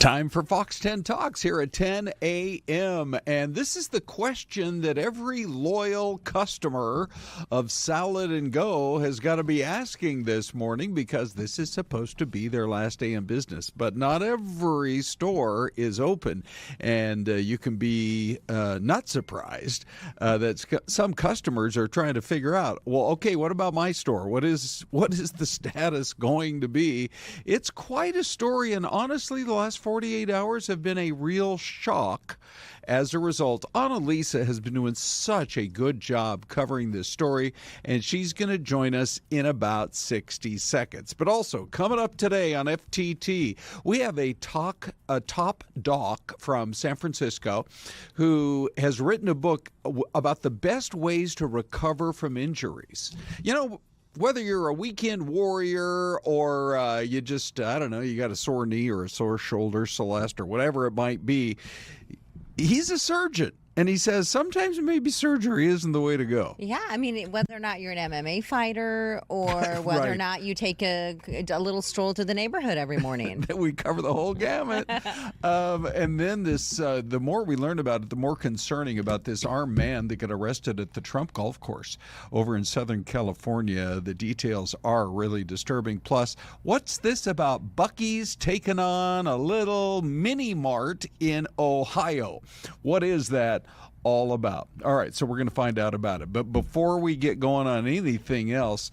Time for Fox 10 Talks here at 10 a.m. And this is the question that every loyal customer of Salad and Go has got to be asking this morning, because this is supposed to be their last day in business. But not every store is open. And you can be not surprised that some customers are trying to figure out, well, okay, what about my store? What is the status going to be? It's quite a story, and honestly, the last 48 hours have been a real shock. As a result, Annalisa has been doing such a good job covering this story, and she's going to join us in about 60 seconds. But also, coming up today on FTT, we have a top doc from San Francisco who has written a book about the best ways to recover from injuries. You know, whether you're a weekend warrior or you just, I don't know, you got a sore knee or a sore shoulder, Celeste, or whatever it might be, he's a surgeon. And he says sometimes maybe surgery isn't the way to go. Yeah, I mean, whether or not you're an MMA fighter or whether Right. or not you take a little stroll to the neighborhood every morning. We cover the whole gamut. And then the more we learn about it, the more concerning about this armed man that got arrested at the Trump golf course over in Southern California. The details are really disturbing. Plus, what's this about Buc-ee's taking on a little mini mart in Ohio? What is that all about? All right, so we're going to find out about it. But before we get going on anything else,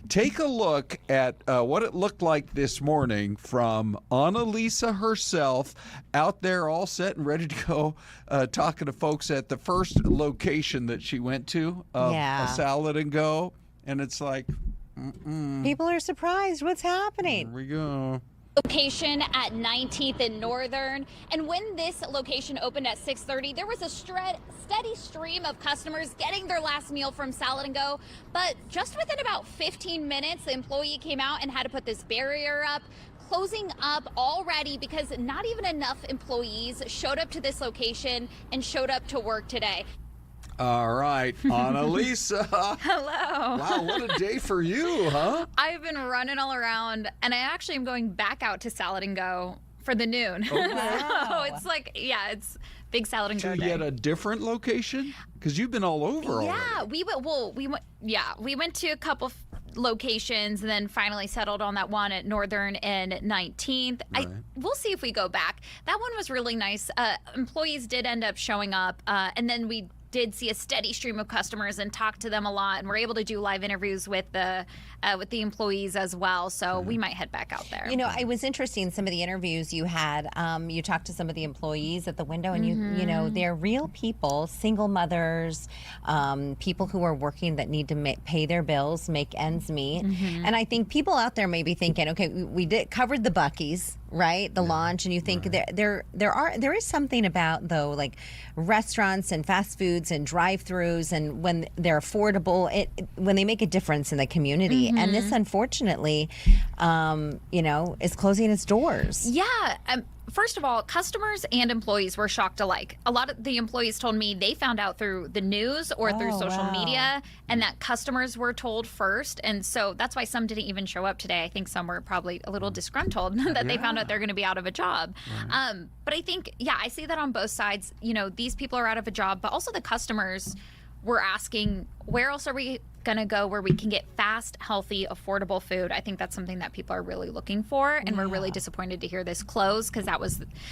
take a look at what it looked like this morning from Annalisa herself, out there all set and ready to go, talking to folks at the first location that she went to, a Salad and Go. And it's like, People are surprised. What's happening? Here we go. Location at 19th and Northern, and when this location opened at 6:30, there was a steady stream of customers getting their last meal from Salad and Go. But just within about 15 minutes, the employee came out and had to put this barrier up, closing up already because not even enough employees showed up to this location and showed up to work today. All right, Annalisa. Hello. Wow, what a day for you, huh? I've been running all around, and I actually am going back out to Salad and Go for the noon. Wow. So it's like, yeah, it's big Salad and Go To day. yet a different location? Because you've been all over already. Yeah, we went to a couple locations and then finally settled on that one at Northern and 19th. Right. We'll see if we go back. That one was really nice. Employees did end up showing up, and then we did see a steady stream of customers and talked to them a lot, and we're able to do live interviews with the employees as well. So we might head back out there. You know, it was interesting, some of the interviews you had. You talked to some of the employees at the window, and you know, they're real people, single mothers, people who are working that need to pay their bills, make ends meet. And I think people out there may be thinking, okay, we did covered the Buc-ee's, right? The launch, and you think there is something about, though, like restaurants and fast foods and drive-throughs, and when they're affordable, when they make a difference in the community. And this, unfortunately, you know, is closing its doors. Yeah. First of all, customers and employees were shocked alike. A lot of the employees told me they found out through the news or through social media, and that customers were told first. And so that's why some didn't even show up today. I think some were probably a little disgruntled that they found out they're going to be out of a job. But I think, I see that on both sides. You know, these people are out of a job, but also the customers were asking, where else are we going to go where we can get fast, healthy, affordable food? I think that's something that people are really looking for, and we're really disappointed to hear this close, because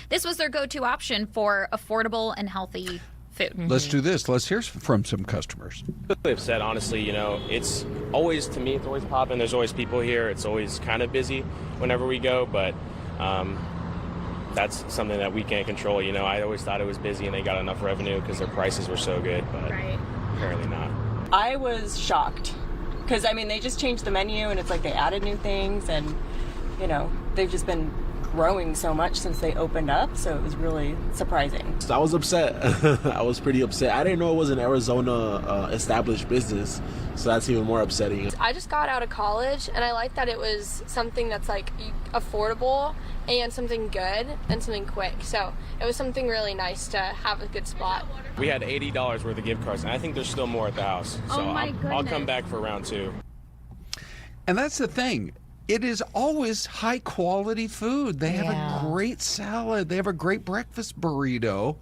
this was their go-to option for affordable and healthy food. Let's do this. Let's hear from some customers. Really upset, honestly. You know, it's always popping. There's always people here. It's always kind of busy whenever we go, but that's something that we can't control. You know, I always thought it was busy and they got enough revenue because their prices were so good, but apparently not. I was shocked because, I mean, they just changed the menu and it's like they added new things, and, you know, they've just been growing so much since they opened up, so it was really surprising. So I was upset. I was pretty upset. I didn't know it was an Arizona established business, so that's even more upsetting. I just got out of college, and I like that it was something that's like affordable and something good and something quick. So it was something really nice to have a good spot. We had $80 worth of gift cards, and I think there's still more at the house. So I'll come back for round two. And that's the thing. it is always high quality food. They have Yeah. a great salad. They have a great breakfast burrito.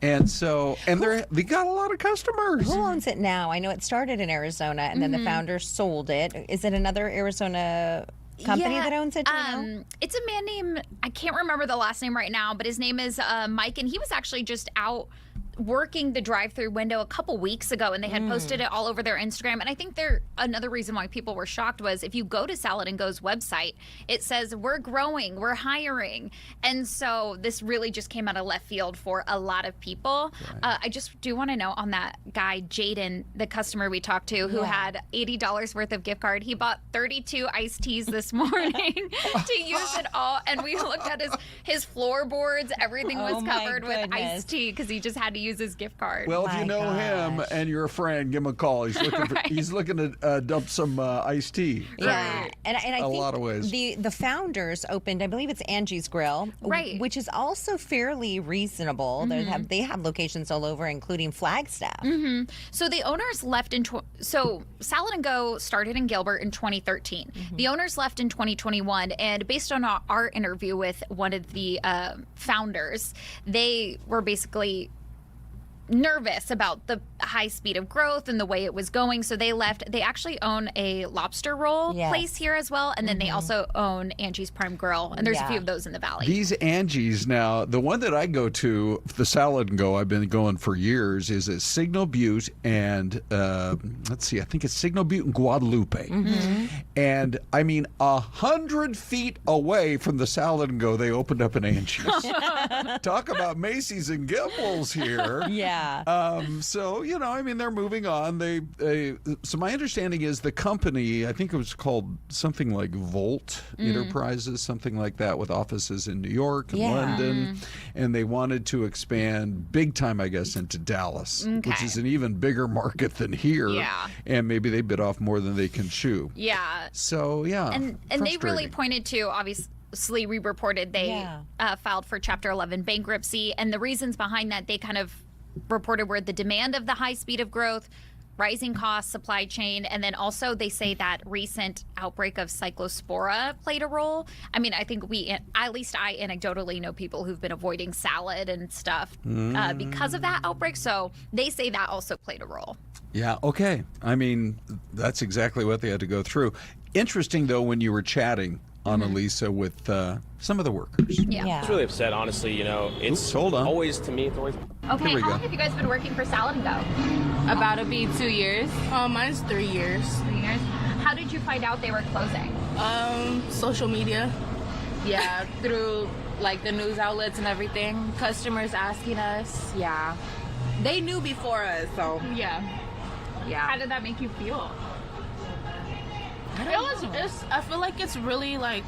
And so, they got a lot of customers. Who owns it now? I know it started in Arizona, and then the founders sold it. Is it another Arizona company that owns it? Do you know? It's a man named, I can't remember the last name right now, but his name is Mike, and he was actually just out working the drive-through window a couple weeks ago, and they had posted it all over their Instagram. And I think another reason why people were shocked was if you go to Salad and Go's website, it says we're growing, we're hiring. And so this really just came out of left field for a lot of people. Right. I just do want to know on that guy Jaden, the customer we talked to, who had $80 worth of gift card. He bought 32 iced teas this morning to use it all, and we looked at his floorboards. Everything was covered with iced tea because he just had to use his gift card. Well, if you know him and you're a friend, give him a call. He's looking for, he's looking to dump some iced tea. Yeah, and I think lot of ways. The founders opened, I believe it's Angie's Grill, Right. which is also fairly reasonable. They have locations all over, including Flagstaff. So the owners left so Salad and Go started in Gilbert in 2013. The owners left in 2021, and based on our interview with one of the founders, they were basically nervous about the high speed of growth and the way it was going, so they left. They actually own a lobster roll place here as well, and then they also own Angie's Prime Grill, and there's a few of those in the valley. These Angie's now, the one that I go to, the Salad and Go, I've been going for years, is at Signal Butte and let's see, I think it's Signal Butte and Guadalupe. And I mean, 100 feet away from the Salad and Go, they opened up an Angie's. Talk about Macy's and Gimbels here. Yeah. So, you know, I mean, they're moving on. So my understanding is the company, I think it was called something like Volt Enterprises, something like that, with offices in New York and London. And they wanted to expand big time, I guess, into Dallas, which is an even bigger market than here. Yeah. And maybe they bit off more than they can chew. Yeah. So, yeah. And they really pointed to, obviously, we reported they filed for Chapter 11 bankruptcy, and the reasons behind that, they kind of reported were the demand of the high speed of growth, rising costs, supply chain, and then also they say that recent outbreak of cyclospora played a role. I mean, I think at least I anecdotally know people who've been avoiding salad and stuff because of that outbreak, so they say that also played a role. Yeah, okay. I mean, that's exactly what they had to go through. Interesting, though, when you were chatting, Annalisa, with some of the workers. Yeah. I was really upset, honestly. You know, it's hold on. always, to me, it's always... Okay, Here we how go. long have you guys been working for Salad and Go? About to be 2 years. Mine's 3 years. 3 years. How did you find out they were closing? Social media. Yeah, through like the news outlets and everything. Customers asking us. Yeah. They knew before us, so Yeah. How did that make you feel? I feel like it's really like,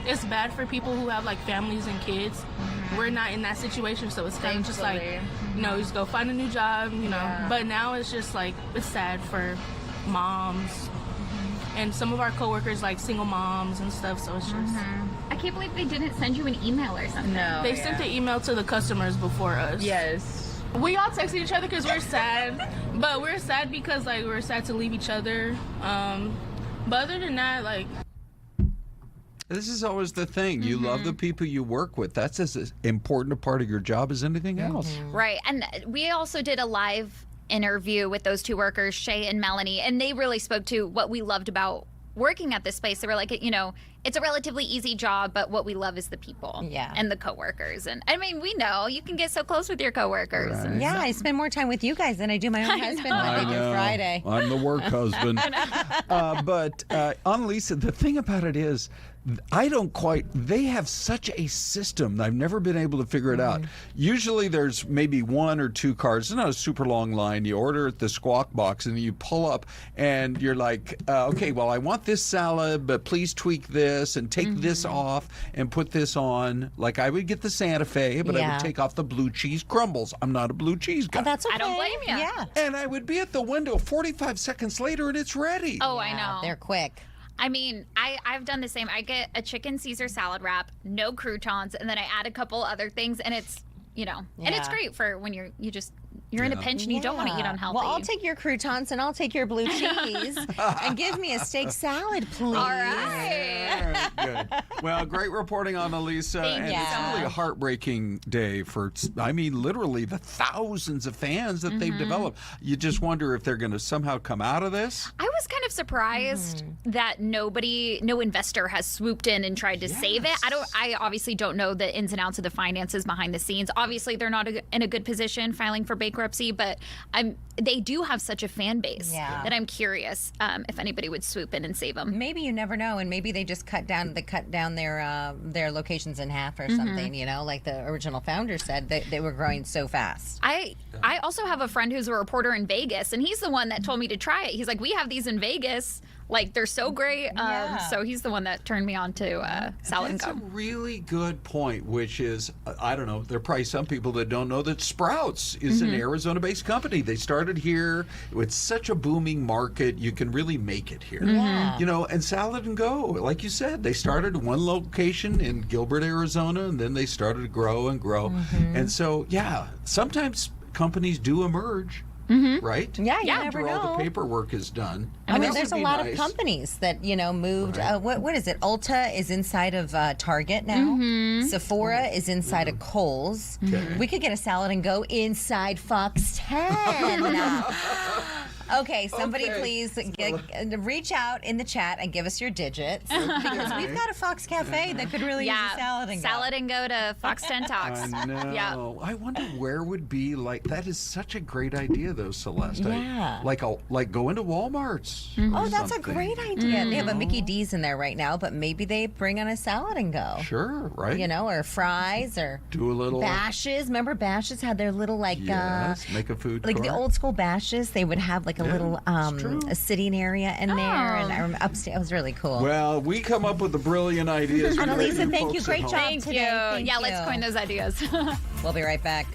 it's bad for people who have like families and kids. We're not in that situation, so it's kind of just like, you know, just go find a new job, you know. But now it's just like, it's sad for moms. And some of our coworkers, like single moms and stuff, so it's just... I can't believe they didn't send you an email or something. no. They sent the email to the customers before us. Yes. We all texted each other because we're sad. But we're sad because, like, we're sad to leave each other. But other than that, like... This is always the thing. You love the people you work with. That's as important a part of your job as anything else. Right. And we also did a live interview with those two workers, Shay and Melanie, and they really spoke to what we loved about working at this place. They were like, you know, it's a relatively easy job, but what we love is the people and the coworkers. And I mean, we know you can get so close with your coworkers. Right. And Yeah, I spend more time with you guys than I do my own husband Monday through Friday. I'm the work husband. But Annalisa, the thing about it is, they have such a system. I've never been able to figure it out. Usually there's maybe one or two cars. It's not a super long line. You order at the Squawk Box and you pull up and you're like, okay, well, I want this salad, but please tweak this and take this off and put this on. Like I would get the Santa Fe, but I would take off the blue cheese crumbles. I'm not a blue cheese guy. That's okay. I don't blame you. Yeah. And I would be at the window 45 seconds later and it's ready. Oh, I know. They're quick. I mean, I've done the same. I get a chicken Caesar salad wrap, no croutons, and then I add a couple other things, and it's, you know, and it's great for when you're You're in a pinch and you don't want to eat unhealthy. Well, I'll take your croutons and I'll take your blue cheese and give me a steak salad, please. All right. Good. Well, great reporting on Anissa. Thank you. It's really a heartbreaking day for, I mean, literally the thousands of fans that they've developed. You just wonder if they're going to somehow come out of this. I was kind of surprised that no investor has swooped in and tried to save it. I obviously don't know the ins and outs of the finances behind the scenes. Obviously, they're not in a good position filing for bankruptcy, but they do have such a fan base that I'm curious if anybody would swoop in and save them. Maybe, you never know, and maybe they just cut down their locations in half or something. You know, like the original founder said, they were growing so fast. I also have a friend who's a reporter in Vegas, and he's the one that told me to try it. He's like, we have these in Vegas. Like, they're so great. So he's the one that turned me on to Salad and Go. That's a really good point, which is, I don't know, there are probably some people that don't know that Sprouts is an Arizona-based company. They started here. It's such a booming market. You can really make it here. You know, and Salad and Go, like you said, they started one location in Gilbert, Arizona, and then they started to grow and grow. And so, sometimes companies do emerge. Right? Yeah, you never After know. all the paperwork is done. I mean, That there's would a be lot nice. of companies that, moved. What is it? Ulta is inside of Target now. Sephora is inside of Kohl's. We could get a Salad and Go inside Fox 10. Okay, somebody please reach out in the chat and give us your digits because we've got a Fox Cafe that could really use a Salad and Go. Salad and Go to Fox 10 Talks. I know. I wonder where would be that is such a great idea though, Celeste. Yeah. Like go into Walmart's. Oh, that's a great idea. They have a Mickey D's in there right now, but maybe they bring on a Salad and Go. Sure, right? You know, or fries or do a little Bashes. Remember Bashes had their little make a food like court. the old school Bashes. They would have like a little a sitting area in there, and I remember upstairs. It was really cool. Well, we come up with the brilliant ideas. Annalisa, thank you. Great job Thank today. you. Thank you. Let's coin those ideas. We'll be right back.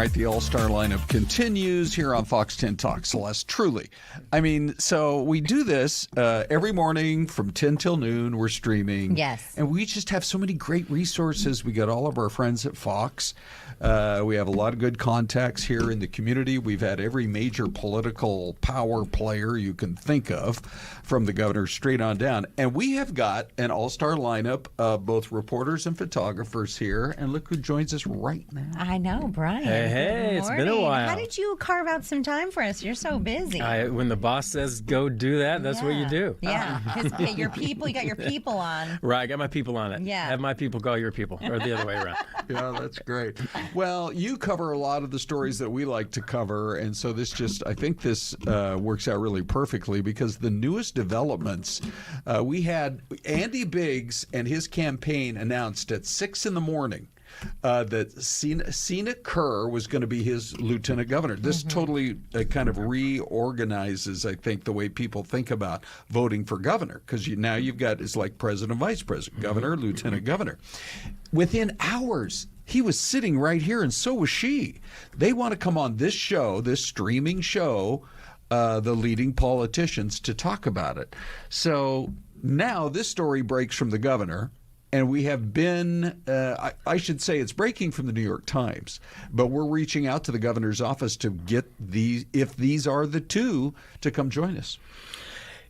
right, the All-Star lineup continues here on Fox 10 Talk. Celeste, truly. I mean, so we do this every morning from 10 till noon. We're streaming. Yes. And we just have so many great resources. We got all of our friends at Fox. We have a lot of good contacts here in the community. We've had every major political power player you can think of, from the governor straight on down. And we have got an all-star lineup of both reporters and photographers here. And look who joins us right now. I know, Brian. Hey, it's been a while. How did you carve out some time for us? You're so busy. When the boss says go do that, that's what you do. Yeah. Your people, you got your people on. Right, I got my people on it. Yeah. Have my people call your people, or the other way around. Yeah, that's great. Well, you cover a lot of the stories that we like to cover, and so I think this works out really perfectly, because the newest developments, we had Andy Biggs and his campaign announced at 6 in the morning that Sina Kerr was going to be his lieutenant governor. This totally kind of reorganizes, I think, the way people think about voting for governor, because now you've got, it's like president, vice president, governor, lieutenant governor. Within hours, he was sitting right here, and so was she. They want to come on this show, this streaming show, the leading politicians, to talk about it. So now this story breaks from the governor. And we have been, I should say it's breaking from the New York Times, but we're reaching out to the governor's office to get if these are the two, to come join us.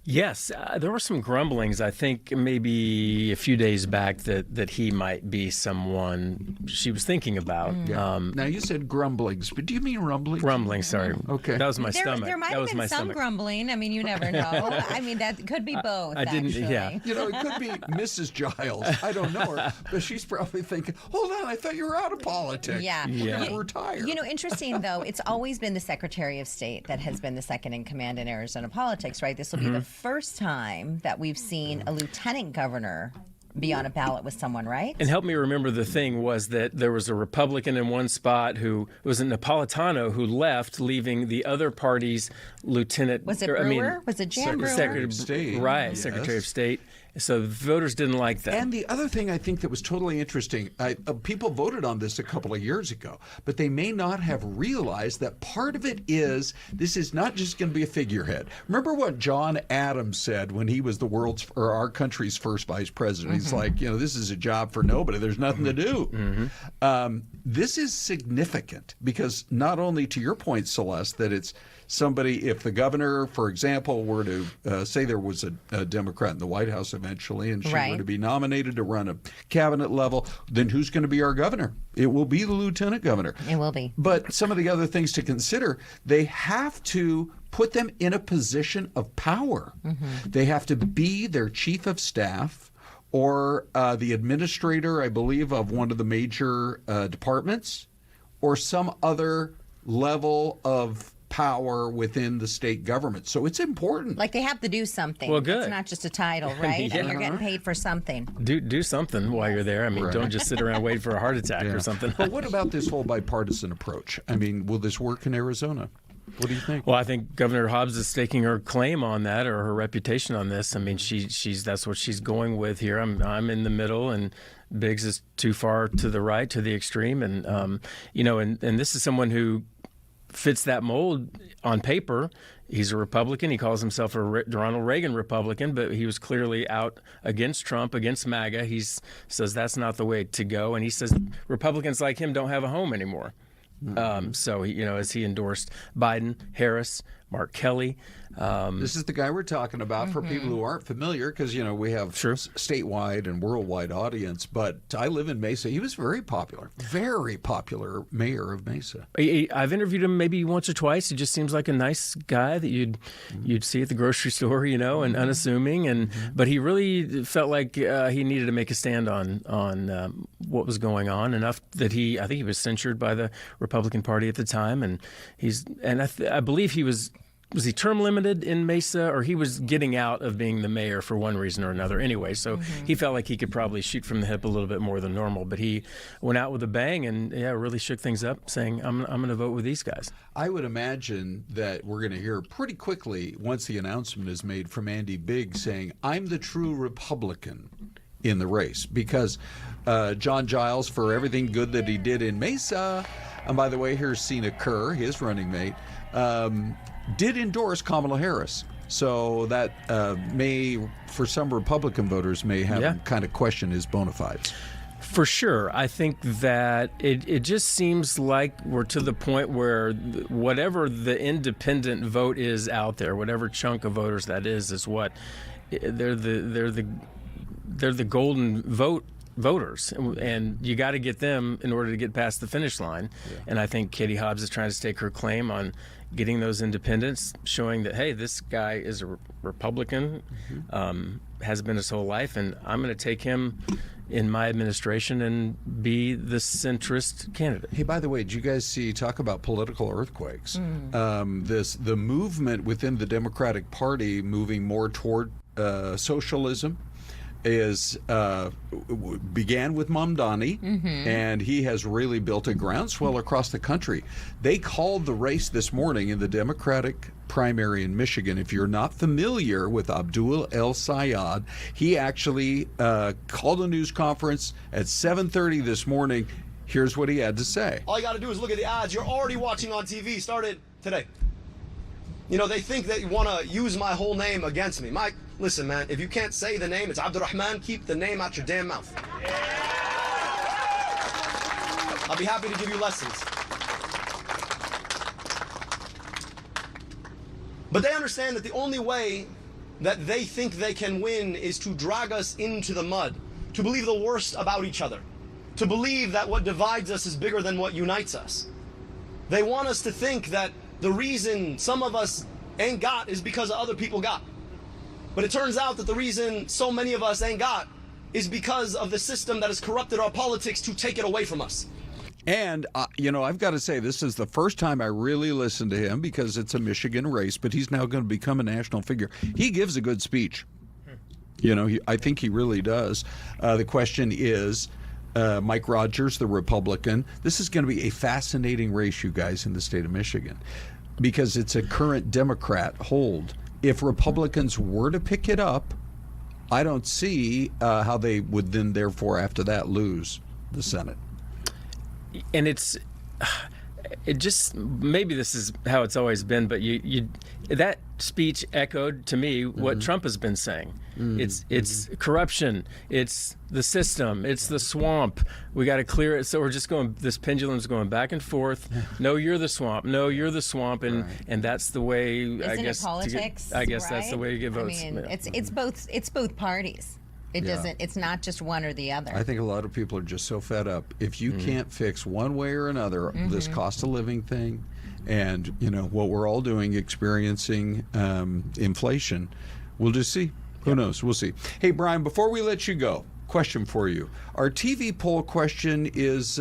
Yes, there were some grumblings, I think, maybe a few days back that he might be someone she was thinking about. Yeah. Now, you said grumblings, but do you mean rumblings? Rumblings, sorry. Okay. That was my stomach. There might have been some grumbling. I mean, you never know. I mean, that could be both, actually. Yeah. You know, it could be Mrs. Giles. I don't know her, but she's probably thinking, hold on, I thought you were out of politics. Yeah. We're going to retire. You know, interesting, though, it's always been the Secretary of State that has been the second in command in Arizona politics, right? This will be the first time that we've seen a lieutenant governor be on a ballot with someone, right? And help me remember, the thing was that there was a Republican in one spot who was a Napolitano who left, leaving the other party's lieutenant. Was it Brewer? Was it Jan Brewer? Secretary of State. Right, yes. Secretary of State. So voters didn't like that. And the other thing I think that was totally interesting, people voted on this a couple of years ago, but they may not have realized that part of it is this is not just going to be a figurehead. Remember what John Adams said when he was our country's first vice president? He's like, this is a job for nobody. There's nothing to do. This is significant because not only, to your point, Celeste, that it's somebody, if the governor, for example, were to say there was a Democrat in the White House eventually, and she were to be nominated to run a cabinet level, then who's going to be our governor? It will be the lieutenant governor. It will be. But some of the other things to consider, they have to put them in a position of power. They have to be their chief of staff or the administrator, I believe, of one of the major departments, or some other level of power within the state government. So it's important. Like, they have to do something. Well, good. It's not just a title, right? Yeah. And you're getting paid for something. Do something while you're there. I mean, don't just sit around waiting for a heart attack or something. But what about this whole bipartisan approach? I mean, will this work in Arizona? What do you think? Well, I think Governor Hobbs is staking her claim on that, or her reputation on this. I mean, she's that's what she's going with here. I'm in the middle, and Biggs is too far to the right, to the extreme, and and this is someone who fits that mold on paper. He's a Republican. He calls himself a Ronald Reagan Republican, but he was clearly out against Trump, against MAGA. He says that's not the way to go, and he says Republicans like him don't have a home anymore. So, as he endorsed Biden, Harris, Mark Kelly. This is the guy we're talking about for people who aren't familiar, because, we have statewide and worldwide audience. But I live in Mesa. He was very popular mayor of Mesa. I've interviewed him maybe once or twice. He just seems like a nice guy that you'd see at the grocery store, and unassuming. But he really felt like he needed to make a stand on what was going on, enough that I think he was censured by the Republican Party at the time, and I believe he was he term limited in Mesa, or he was getting out of being the mayor for one reason or another anyway. So he felt like he could probably shoot from the hip a little bit more than normal. But he went out with a bang and really shook things up, saying, I'm going to vote with these guys. I would imagine that we're going to hear pretty quickly, once the announcement is made, from Andy Biggs saying, I'm the true Republican in the race because John Giles, for everything good that he did in Mesa, and by the way, here's Sina Kerr, his running mate, did endorse Kamala Harris. So that may, for some Republican voters, may have him kind of question his bona fides. For sure. I think that it just seems like we're to the point where whatever the independent vote is out there, whatever chunk of voters that is what they're the golden voters, and you got to get them in order to get past the finish line. And I think Katie Hobbs is trying to stake her claim on getting those independents, showing that, hey, this guy is a Republican, has been his whole life, and I'm going to take him in my administration and be the centrist candidate. Hey, by the way, did you guys talk about political earthquakes? The movement within the Democratic Party moving more toward socialism began with Mamdani, and he has really built a groundswell across the country. They called the race this morning in the Democratic primary in Michigan. If you're not familiar with Abdul El Sayed, he actually called a news conference at 7:30 this morning. Here's what he had to say. All you got to do is look at the ads you're already watching on TV. Started today. You know, they think they want to use my whole name against me. Mike, listen, man, if you can't say the name, it's Abdurrahman, keep the name out your damn mouth. I'll be happy to give you lessons. But they understand that the only way that they think they can win is to drag us into the mud, to believe the worst about each other, to believe that what divides us is bigger than what unites us. They want us to think that the reason some of us ain't got is because other people got. But it turns out that the reason so many of us ain't got is because of the system that has corrupted our politics to take it away from us. And, I've got to say, this is the first time I really listened to him because it's a Michigan race, but he's now going to become a national figure. He gives a good speech. I think he really does. The question is, Mike Rogers, the Republican, this is going to be a fascinating race, you guys, in the state of Michigan, because it's a current Democrat hold. If Republicans were to pick it up, I don't see how they would then, therefore, after that, lose the Senate. And it just, maybe this is how it's always been, but that speech echoed to me what Trump has been saying. It's corruption, it's the system, it's the swamp. We got to clear it. So we're just going, this pendulum's going back and forth. No, you're the swamp. No, you're the swamp, and that's the way. Isn't I guess it politics? That's the way you get votes. I mean, it's both parties. It doesn't. It's not just one or the other. I think a lot of people are just so fed up. If you can't fix one way or another this cost of living thing, and what we're all doing, experiencing inflation, we'll just see. Who knows? We'll see. Hey, Brian, before we let you go, question for you. Our TV poll question is,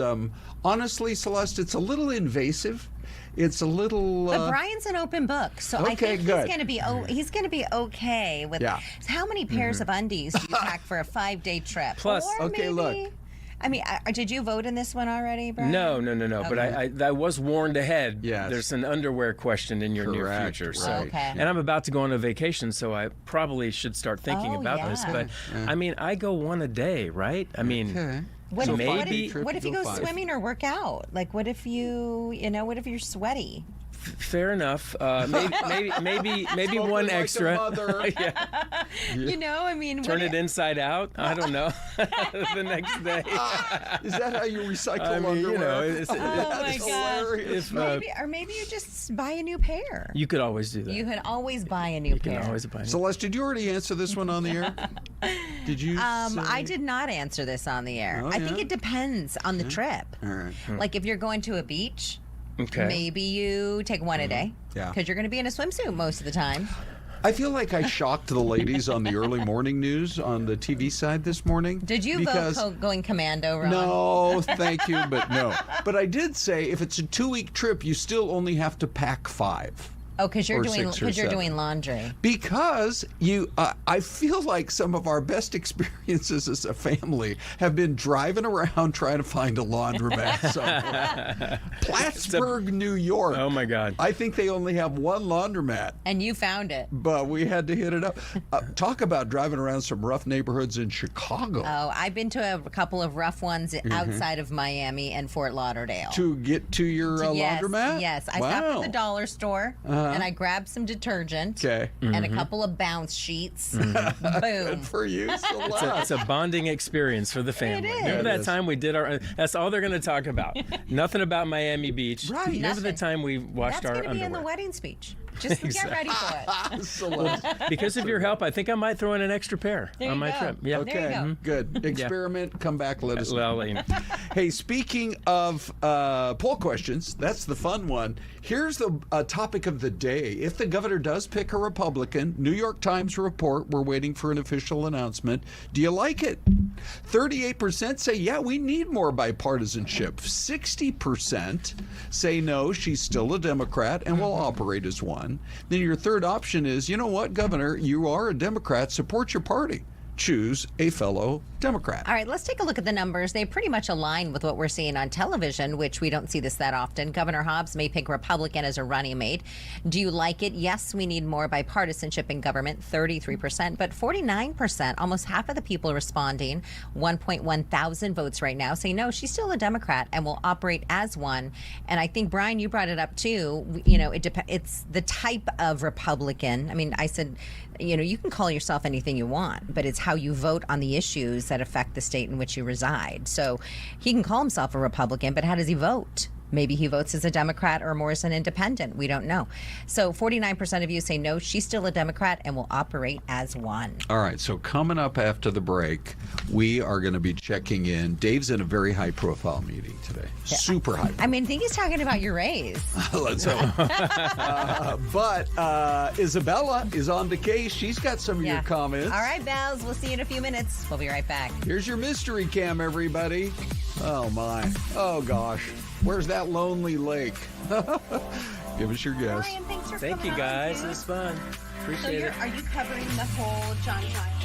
honestly, Celeste, it's a little invasive. It's a little. But Brian's an open book, so I think he's going to be. He's going to be okay with. Yeah. How many pairs of undies do you pack for a 5-day trip? Plus, or look. I mean, did you vote in this one already, Brian? No. Okay. But I was warned ahead. Yes. There's an underwear question in your near future. So, and I'm about to go on a vacation, so I probably should start thinking about this. But I mean, I go one a day, right? I mean. What if you go swimming or work out? Like, what if what if you're sweaty? Fair enough. Maybe one extra. Turn it inside out. I don't know. The next day. Is that how you recycle underwear? My gosh. Maybe you just buy a new pair. You could always do that. You can always buy a new pair. Celeste, did you already answer this one on the air? Did you? I did not answer this on the air. I think it depends on the trip. All right. Like if you're going to a beach. Okay. Maybe you take one a day. Yeah. Because you're going to be in a swimsuit most of the time. I feel like I shocked the ladies on the early morning news on the TV side this morning. Did you vote going commando, Ron? No, thank you, but no. But I did say if it's a 2-week trip, you still only have to pack 5. Oh, because you're Or doing 6 or 7. doing laundry. Because I feel like some of our best experiences as a family have been driving around trying to find a laundromat somewhere. Plattsburgh, New York. Oh my God! I think they only have one laundromat. And you found it. But we had to hit it up. Talk about driving around some rough neighborhoods in Chicago. Oh, I've been to a couple of rough ones outside of Miami and Fort Lauderdale. To get to your laundromat? Yes. I stopped at the dollar store and I grabbed some detergent and a couple of bounce sheets. Boom. For you, Celeste. It's a bonding experience for the family. It is. Remember It that is. time we did that's all they're going to talk about. Nothing about Miami Beach. Right. Remember the Nothing. time we washed That's our going to be in underwear. the wedding speech. Just get ready for it. Celeste. Because of your help, I think I might throw in an extra pair There on you my go. trip. Yeah. There you go. Good. Experiment. Come back. Let us know. Well, you know. Hey, speaking of poll questions, that's the fun one. Here's the topic of the day. If the governor does pick a Republican, New York Times report, we're waiting for an official announcement. Do you like it? 38% say, yeah, we need more bipartisanship. 60% say, no, she's still a Democrat and will operate as one. Then your third option is, you know what, Governor, you are a Democrat, support your party. Choose a fellow Democrat. All right, let's take a look at the numbers. They pretty much align with what we're seeing on television, which we don't see this that often. Governor Hobbs may pick Republican as a running mate. Do you like it? Yes, we need more bipartisanship in government, 33%, but 49%, almost half of the people responding, 1.1 thousand votes right now, say no, she's still a Democrat and will operate as one. And I think, Brian, you brought it up too. You know, it's the type of Republican. I mean, I said, you know, you can call yourself anything you want, but it's how you vote on the issues that affect the state in which you reside. So he can call himself a Republican, but how does he vote? Maybe he votes as a Democrat or more as an independent. We don't know. So 49% of you say no, she's still a Democrat and will operate as one. All right, so coming up after the break, we are going to be checking in. Dave's in a very high-profile meeting today. Super high. I mean, I think he's talking about your raise. Let's hope. But Isabella is on the case. She's got some of your comments. All right, Bells, we'll see you in a few minutes. We'll be right back. Here's your mystery cam, everybody. Oh, my. Oh, gosh. Where's that lonely lake? Give us your guess. Brian, thanks for Thank you, coming guys. on. It was fun. Appreciate it. Are you covering the whole John Giant?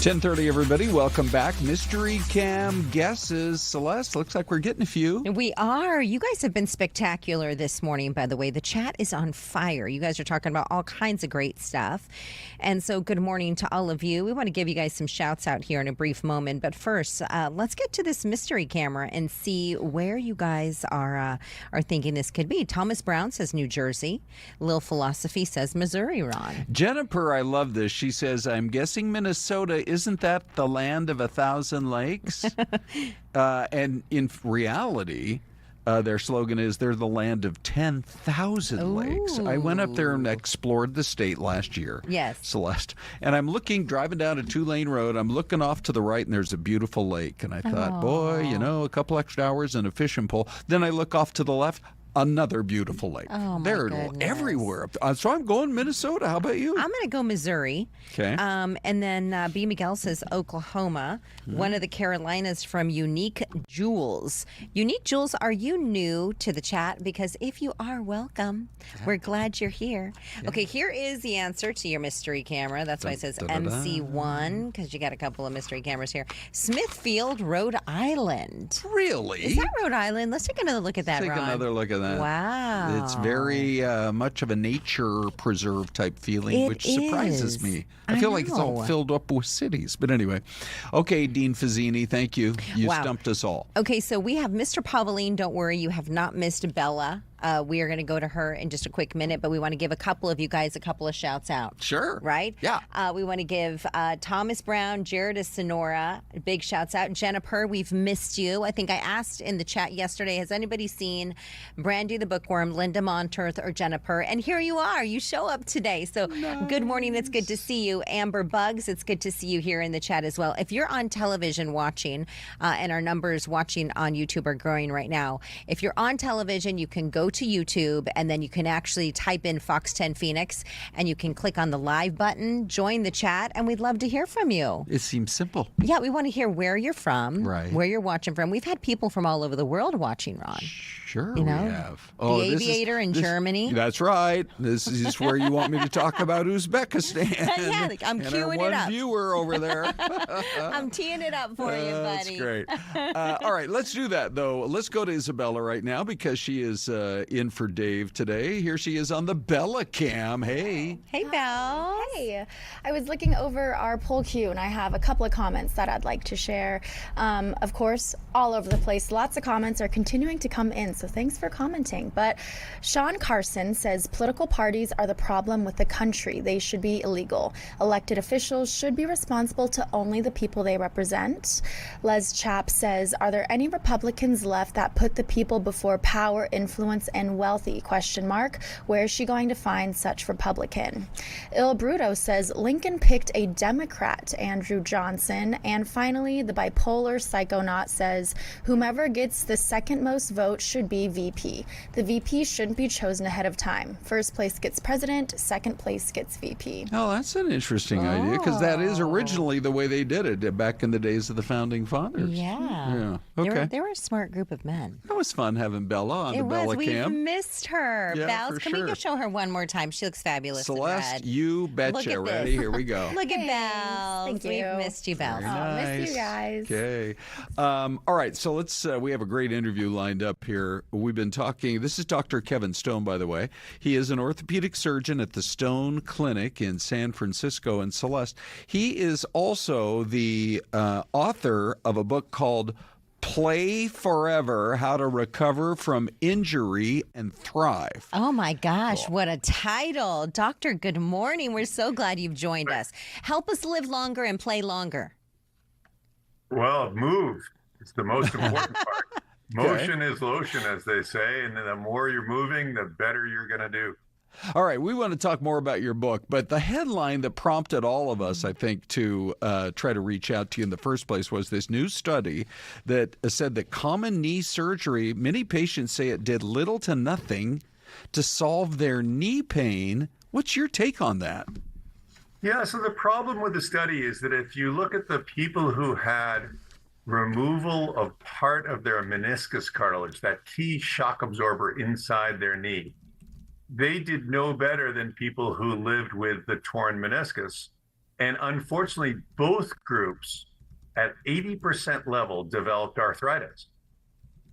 10:30, everybody. Welcome back. Mystery Cam guesses. Celeste, looks like we're getting a few. We are. You guys have been spectacular this morning, by the way. The chat is on fire. You guys are talking about all kinds of great stuff. And so good morning to all of you. We want to give you guys some shouts out here in a brief moment. But first, let's get to this mystery camera and see where you guys are thinking this could be. Thomas Brown says New Jersey. Lil Philosophy says Missouri, Ron. Jennifer, I love this. She says, I'm guessing Minnesota. Isn't that the land of 1,000 lakes? And in reality, their slogan is they're the land of 10,000 lakes. I went up there and explored the state last year. Yes. Celeste. And I'm driving down a 2-lane road. I'm looking off to the right, and there's a beautiful lake. And I thought, boy, a couple extra hours and a fishing pole. Then I look off to the left. Another beautiful lake. Oh, my They're goodness. everywhere. So I'm going Minnesota. How about you? I'm going to go Missouri. Okay. And then B. Miguel says Oklahoma. One of the Carolinas from Unique Jewels. Unique Jewels, are you new to the chat? Because if you are, welcome. We're glad you're here. Yeah. Okay, here is the answer to your mystery camera. That's why it says MC1, because you got a couple of mystery cameras here. Smithfield, Rhode Island. Really? Is that Rhode Island? Let's take another look at that, Take Ron. another look at that. Wow. It's very much of a nature preserve type feeling, which surprises me. I feel like it's all filled up with cities. But anyway. Okay, Dean Fazzini, thank you. You stumped us all. Okay, so we have Mr. Pavoline. Don't worry, you have not missed Bella. We are going to go to her in just a quick minute, but we want to give a couple of you guys a couple of shouts out. Sure. Right? Yeah. We want to give Thomas Brown, Jared of Sonora, big shouts out. Jennifer, we've missed you. I think I asked in the chat yesterday, has anybody seen Brandy the Bookworm, Linda Monterth, or Jennifer? And here you are. You show up today. So Good morning. It's good to see you. Amber Bugs, it's good to see you here in the chat as well. If you're on television watching, and our numbers watching on YouTube are growing right now, if you're on television, you can go to YouTube, and then you can actually type in Fox 10 Phoenix, and you can click on the live button, join the chat, and we'd love to hear from you. It seems simple. Yeah, we want to hear where you're from, right? Where you're watching from. We've had people from all over the world watching, Ron. Sure, we have. The Aviator in Germany. That's right. This is where you want me to talk about Uzbekistan. Yeah, I'm queuing it up. One viewer over there. I'm teeing it up for you, buddy. That's great. All right, let's do that, though. Let's go to Isabella right now because she is in for Dave today. Here she is on the Bella Cam. Hey. Hey, Belle. Hey. I was looking over our poll queue, and I have a couple of comments that I'd like to share. Of course, all over the place. Lots of comments are continuing to come in, so thanks for commenting. But Sean Carson says political parties are the problem with the country. They should be illegal. Elected officials should be responsible to only the people they represent. Les Chapp says, are there any Republicans left that put the people before power, influence, and wealthy? ? Where is she going to find such Republican? Il Bruto says Lincoln picked a Democrat, Andrew Johnson. And finally, the bipolar psychonaut says whomever gets the second most votes should be VP. The VP shouldn't be chosen ahead of time. First place gets president, second place gets VP. Oh, that's an interesting idea because that is originally the way they did it back in the days of the founding fathers. Yeah. Okay. They were a smart group of men. That was fun having Bella on the Bella Cam. We've missed her. Yeah, Bells, for can we go show her one more time? She looks fabulous. Celeste, you betcha. Ready? Here we go. Look at Bells. Thank you. We've missed you, Bells. Nice. Miss you guys. Okay. All right. So let's. We have a great interview lined up here. We've been talking. This is Dr. Kevin Stone, by the way. He is an orthopedic surgeon at the Stone Clinic in San Francisco. And Celeste, he is also the author of a book called Play Forever, How to Recover from Injury and Thrive. Oh my gosh, what a title. Doctor, good morning. We're so glad you've joined us. Help us live longer and play longer. Well, move. It's the most important part. Motion is lotion, as they say, and the more you're moving, the better you're going to do. All right, we want to talk more about your book, but the headline that prompted all of us, I think, to try to reach out to you in the first place was this new study that said that common knee surgery, many patients say it did little to nothing to solve their knee pain. What's your take on that? Yeah, so the problem with the study is that if you look at the people who had removal of part of their meniscus cartilage, that key shock absorber inside their knee, they did no better than people who lived with the torn meniscus. And unfortunately, both groups at 80% level developed arthritis.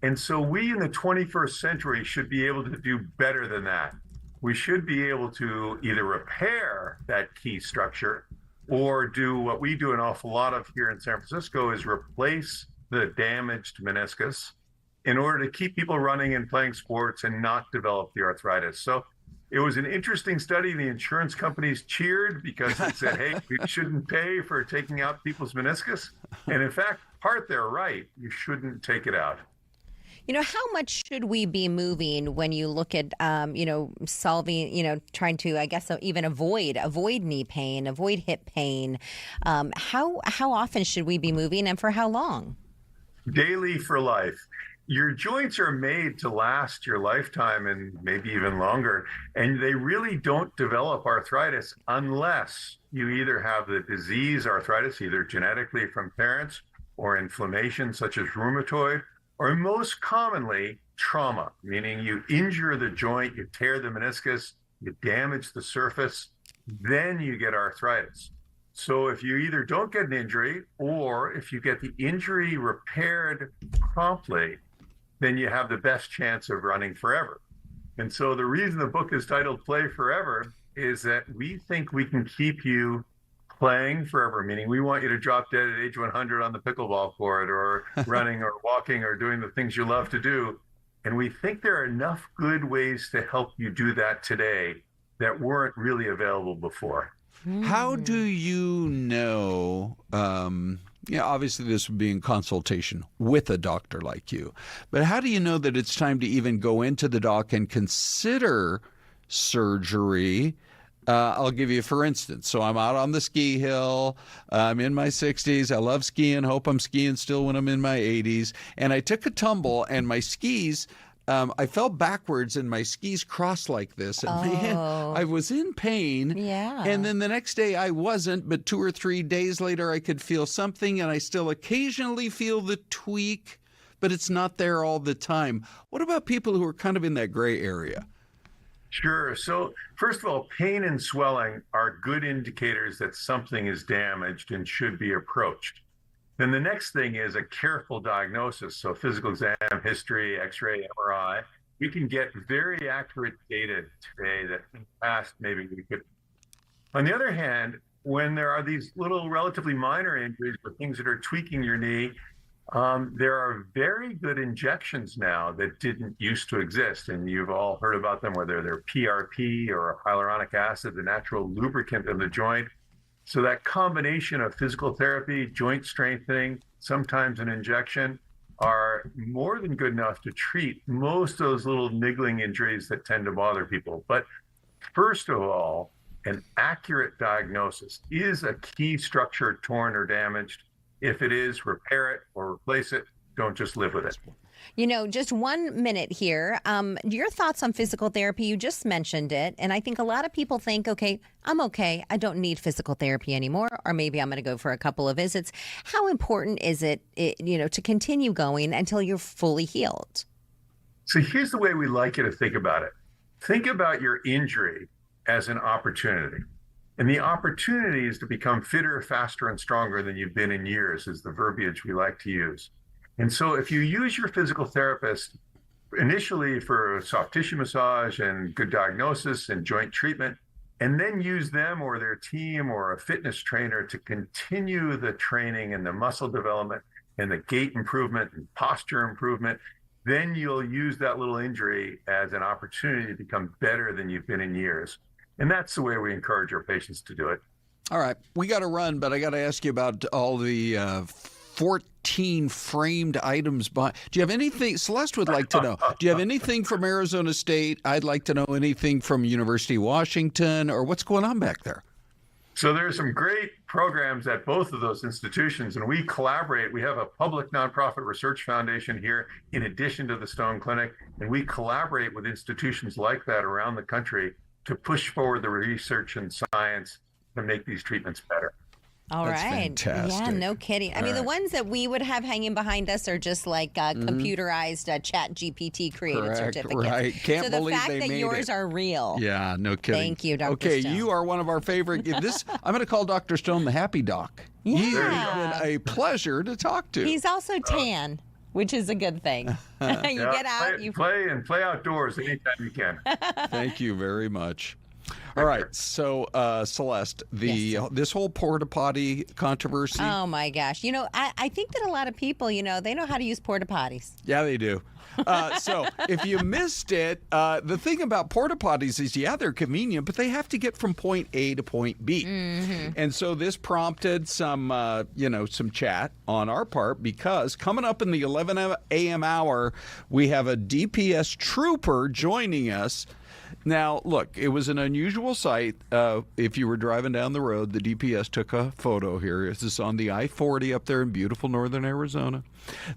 And so we in the 21st century should be able to do better than that. We should be able to either repair that key structure or do what we do an awful lot of here in San Francisco, is replace the damaged meniscus in order to keep people running and playing sports and not develop the arthritis. So it was an interesting study. The insurance companies cheered because it said, hey, we shouldn't pay for taking out people's meniscus. And in fact, they're right. You shouldn't take it out. You know, how much should we be moving when you look at, solving, trying to, I guess, even avoid knee pain, avoid hip pain? How often should we be moving, and for how long? Daily for life. Your joints are made to last your lifetime and maybe even longer, and they really don't develop arthritis unless you either have the disease arthritis, either genetically from parents, or inflammation such as rheumatoid, or most commonly trauma, meaning you injure the joint, you tear the meniscus, you damage the surface, then you get arthritis. So if you either don't get an injury, or if you get the injury repaired promptly, then you have the best chance of running forever. And so the reason the book is titled Play Forever is that we think we can keep you playing forever, meaning we want you to drop dead at age 100 on the pickleball court, or running or walking or doing the things you love to do. And we think there are enough good ways to help you do that today that weren't really available before. How do you know, obviously this would be in consultation with a doctor like you, but how do you know that it's time to even go into the doc and consider surgery? I'll give you, for instance, so I'm out on the ski hill. I'm in my 60s. I love skiing. Hope I'm skiing still when I'm in my 80s. And I took a tumble, and my skis, I fell backwards, and my skis crossed like this. And man, I was in pain. Yeah. And then the next day I wasn't, but 2 or 3 days later I could feel something, and I still occasionally feel the tweak, but it's not there all the time. What about people who are kind of in that gray area? Sure. So first of all, pain and swelling are good indicators that something is damaged and should be approached. Then the next thing is a careful diagnosis. So physical exam, history, x-ray, MRI. We can get very accurate data today that in the past maybe we could. On the other hand, when there are these little relatively minor injuries or things that are tweaking your knee, there are very good injections now that didn't used to exist, and you've all heard about them, whether they're PRP or hyaluronic acid, the natural lubricant of the joint. So that combination of physical therapy, joint strengthening, sometimes an injection, are more than good enough to treat most of those little niggling injuries that tend to bother people. But first of all, an accurate diagnosis. Is a key structure torn or damaged? If it is, repair it or replace it. Don't just live with it. Just 1 minute here. Your thoughts on physical therapy? You just mentioned it. And I think a lot of people think, okay, I'm okay. I don't need physical therapy anymore. Or maybe I'm going to go for a couple of visits. How important is it, to continue going until you're fully healed? So here's the way we like you to think about it. Think about your injury as an opportunity. And the opportunity is to become fitter, faster, and stronger than you've been in years, is the verbiage we like to use. And so if you use your physical therapist initially for soft tissue massage and good diagnosis and joint treatment, and then use them or their team or a fitness trainer to continue the training and the muscle development and the gait improvement and posture improvement, then you'll use that little injury as an opportunity to become better than you've been in years. And that's the way we encourage our patients to do it. All right. We got to run, but I got to ask you about all the 14 framed items. Do you have anything? Celeste would like to know. Do you have anything from Arizona State? I'd like to know anything from University of Washington, or what's going on back there? So there's some great programs at both of those institutions, and we collaborate. We have a public nonprofit research foundation here in addition to the Stone Clinic, and we collaborate with institutions like that around the country to push forward the research and science to make these treatments better. All That's right. fantastic. Yeah, no kidding. I mean, the ones that we would have hanging behind us are just like computerized Chat GPT created Correct, certificates. right. Can't so the believe fact they that made yours it. are real. Yeah, no kidding. Thank you, Dr. Okay, Stone. you are one of our favorite. I'm going to call Dr. Stone the Happy Doc. Yeah. He's been a pleasure to talk to. He's also tan, which is a good thing. You get out, you play outdoors anytime you can. Thank you very much. All right, so Celeste, this whole porta potty controversy. Oh my gosh! You know, I think that a lot of people, they know how to use porta potties. Yeah, they do. So if you missed it, the thing about porta potties is, they're convenient, but they have to get from point A to point B. Mm-hmm. And so this prompted some chat on our part, because coming up in the 11 a.m. hour, we have a DPS trooper joining us. Now, look, it was an unusual sight. If you were driving down the road, the DPS took a photo here. This is on the I-40 up there in beautiful northern Arizona.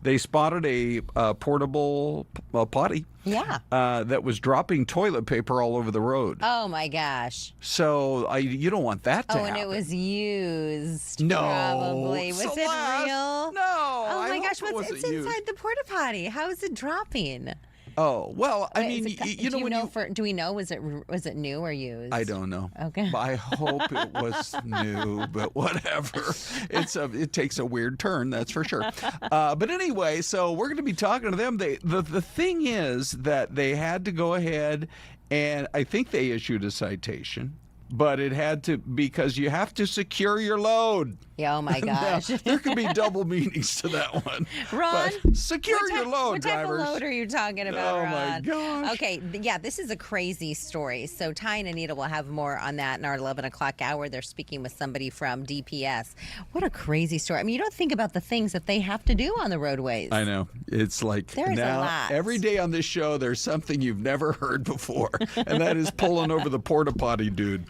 They spotted a portable potty that was dropping toilet paper all over the road. Oh, my gosh. So you don't want that to happen. Oh, and it was used. No. Probably. Was Celeste, it real? No. Oh, my gosh. It's It's inside the porta potty. How is it dropping? Oh, well, I mean, do we know, was it new or used? I don't know. Okay. I hope it was new, but whatever. It takes a weird turn, that's for sure. But anyway, so we're going to be talking to them. The thing is that they had to go ahead, and I think they issued a citation. But it had to, because you have to secure your load. Yeah, oh my gosh. Now, there could be double meanings to that one. Ron, but secure your load, what type drivers. of load are you talking about, Oh Ron? my gosh. Okay, yeah, this is a crazy story. So Ty and Anita will have more on that in our 11 o'clock hour. They're speaking with somebody from DPS. What a crazy story. I mean, you don't think about the things that they have to do on the roadways. I know. It's like There's a now, lot. every day on this show, there's something you've never heard before, and that is pulling over the porta potty dude.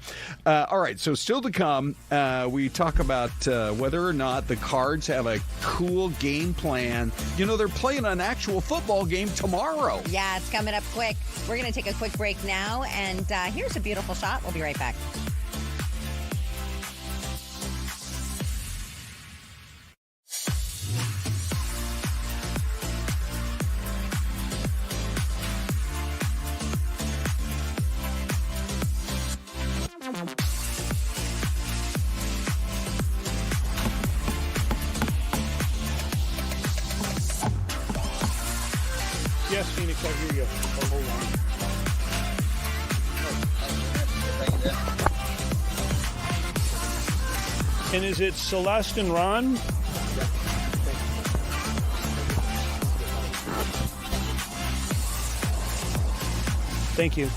All right, so still to come, we talk about whether or not the Cards have a cool game plan. They're playing an actual football game tomorrow. Yeah, it's coming up quick. We're going to take a quick break now, and here's a beautiful shot. We'll be right back. Yes, Phoenix, I hear you. Oh, hold on. And is it Celeste and Ron? Thank you.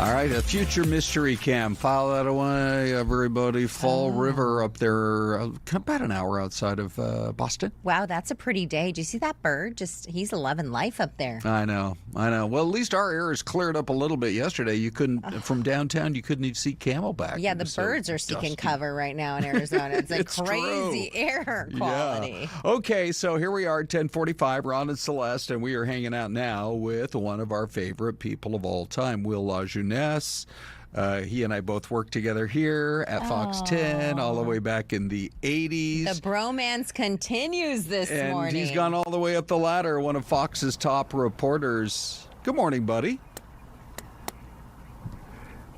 All right, a future mystery cam. File that away, everybody. Fall River up there, about an hour outside of Boston. Wow, that's a pretty day. Did you see that bird? He's loving life up there. I know. Well, at least our air is cleared up a little bit yesterday. You couldn't, from downtown, you couldn't even see Camelback. Yeah, the birds are seeking cover right now in Arizona. It's like crazy air quality. Yeah. Okay, so here we are, 10:45, Ron and Celeste, and we are hanging out now with one of our favorite people of all time, Will LaJeunesse. He and I both worked together here at Fox 10 all the way back in the 80s. The bromance continues this morning. And he's gone all the way up the ladder, one of Fox's top reporters. Good morning, buddy.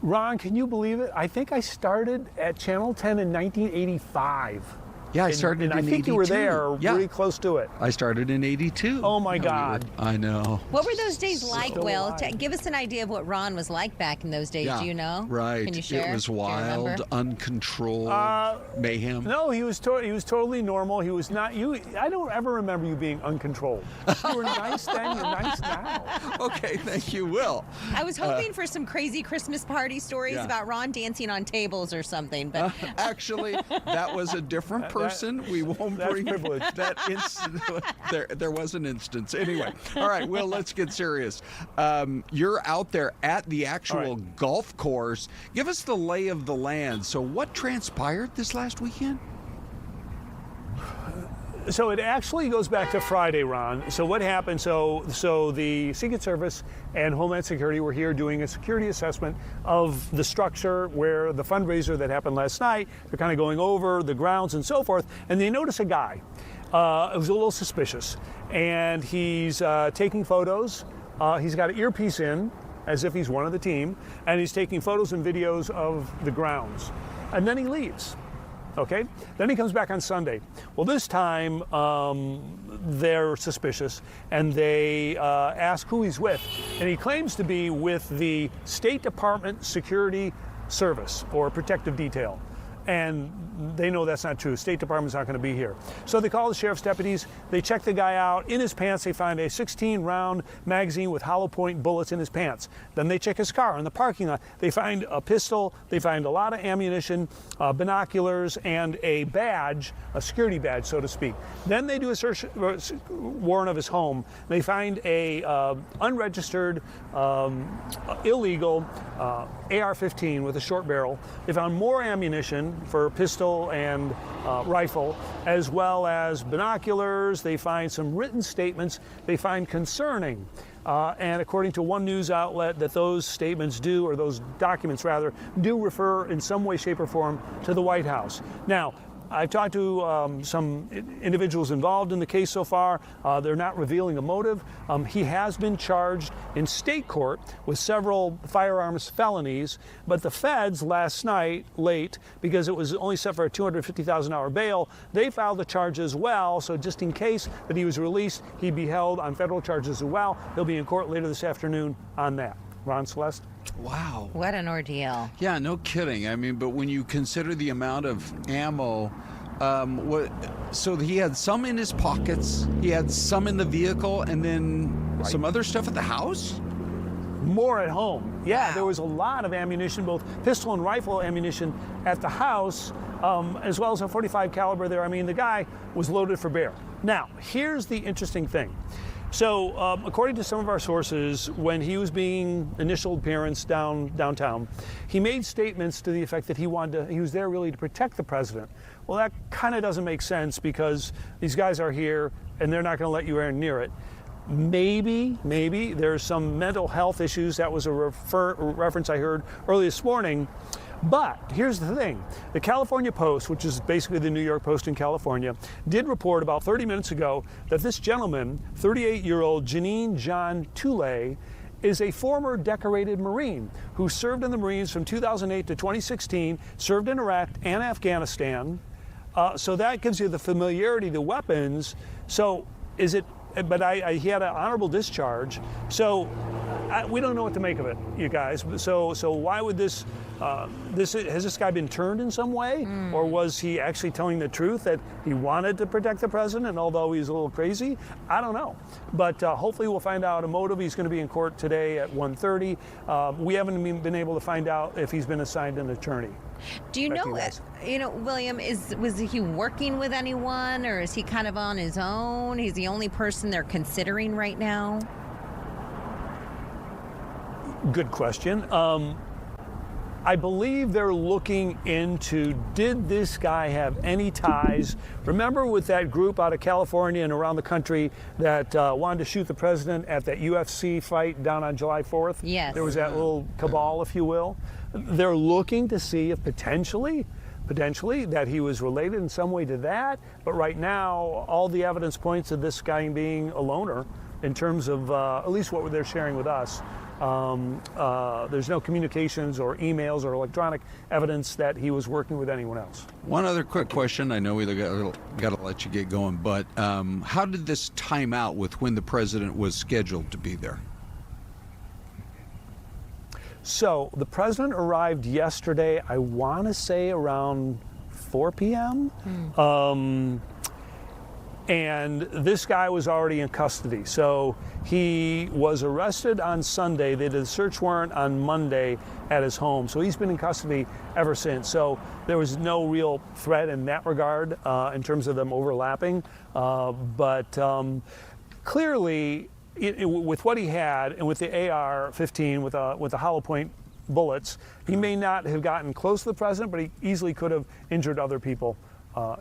Ron, can you believe it? I think I started at Channel 10 in 1985. Yeah, I started in 82. I think you were there, really close to it. I started in 82. Oh, my God. I know. What were those days like, Will? Give us an idea of what Ron was like back in those days. Yeah, do you know? Right. Can you share? It was wild, uncontrolled mayhem. No, he was totally normal. He was not. I don't ever remember you being uncontrolled. You were nice then. You're nice now. Okay, thank you, Will. I was hoping for some crazy Christmas party stories about Ron dancing on tables or something, but actually, that was a different person. We won't bring that instance. There was an instance. Anyway, all right, Will, let's get serious. You're out there at the actual golf course. Give us the lay of the land. So what transpired this last weekend? So it actually goes back to Friday, Ron. So what happened? So the Secret Service and Homeland Security were here doing a security assessment of the structure where the fundraiser that happened last night. They're kind of going over the grounds and so forth, and they notice a guy. It was a little suspicious, and he's taking photos. He's got an earpiece in, as if he's one of the team, and he's taking photos and videos of the grounds, and then he leaves. Okay, then he comes back on Sunday. Well, this time they're suspicious and they ask who he's with. And he claims to be with the State Department Security Service or Protective Detail. And they know that's not true. State Department's not going to be here. So they call the sheriff's deputies. They check the guy out. In his pants, they find a 16-round magazine with hollow point bullets in his pants. Then they check his car in the parking lot. They find a pistol. They find a lot of ammunition, binoculars, and a badge, a security badge, so to speak. Then they do a search warrant of his home. They find a unregistered, illegal AR-15 with a short barrel. They found more ammunition for pistol and rifle, as well as binoculars. They find some written statements they find concerning. And according to one news outlet, that those statements do, or those documents rather, do refer in some way, shape, or form to the White House. Now, I've talked to some individuals involved in the case so far. They're not revealing a motive. He has been charged in state court with several firearms felonies, but the feds last night, late, because it was only set for a $250,000 bail, they filed the charge as well. So just in case that he was released, he'd be held on federal charges as well. He'll be in court later this afternoon on that. Ron, Celeste? Wow. What an ordeal. Yeah, no kidding. I mean, but when you consider the amount of ammo, so he had some in his pockets, he had some in the vehicle, and then some other stuff at the house? More at home. Yeah, there was a lot of ammunition, both pistol and rifle ammunition at the house, as well as a .45 caliber there. I mean, the guy was loaded for bear. Now, here's the interesting thing. So, according to some of our sources, when he was being initial appearance downtown, he made statements to the effect that he was there really to protect the president. Well, that kind of doesn't make sense because these guys are here and they're not going to let you near it. Maybe there's some mental health issues. That was a reference I heard early this morning. But here's the thing. The California Post, which is basically the New York Post in California, did report about 30 minutes ago that this gentleman, 38-year-old Janine John Toole, is a former decorated Marine who served in the Marines from 2008 to 2016, served in Iraq and Afghanistan. So that gives you the familiarity to weapons. So is it, but he had an honorable discharge. So we don't know what to make of it, you guys. So why would this has this guy been turned in some way, or was he actually telling the truth that he wanted to protect the president, and although he's a little crazy? I don't know, but hopefully we'll find out a motive. He's going to be in court today at 1:30. We haven't been able to find out if he's been assigned an attorney. Do you know, William, was he working with anyone, or is he kind of on his own? He's the only person they're considering right now? Good question. I believe they're looking into, did this guy have any ties? Remember with that group out of California and around the country that wanted to shoot the president at that UFC fight down on July 4th? Yes. There was that little cabal, if you will. They're looking to see if potentially that he was related in some way to that. But right now, all the evidence points to this guy being a loner in terms of at least what they're sharing with us. There's no communications or emails or electronic evidence that he was working with anyone else. One other quick question. I know we got to let you get going, but how did this time out with when the president was scheduled to be there? So the president arrived yesterday, I want to say around 4 p.m. And this guy was already in custody. So he was arrested on Sunday. They did a search warrant on Monday at his home. So he's been in custody ever since. So there was no real threat in that regard in terms of them overlapping. But clearly, with what he had and with the AR-15 with the hollow point bullets, he may not have gotten close to the president, but he easily could have injured other people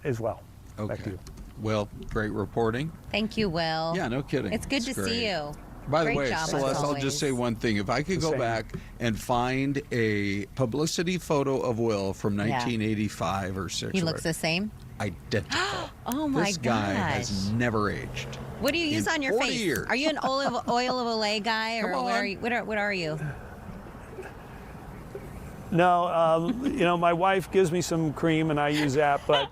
as well. Okay. Back to you. Well, great reporting. Thank you, Will. Yeah, no kidding. It's good to see you. By the Great way, job, Celeste, as I'll always. just say one thing. If I could go back and find a publicity photo of Will from 1985 or 6. He looks the same? Identical. Oh my This guy gosh. has never aged. What do you use In on your 40 face? years. Are you an oil of Olay guy, or Come what are on. you? What are you? No, my wife gives me some cream and I use that, but,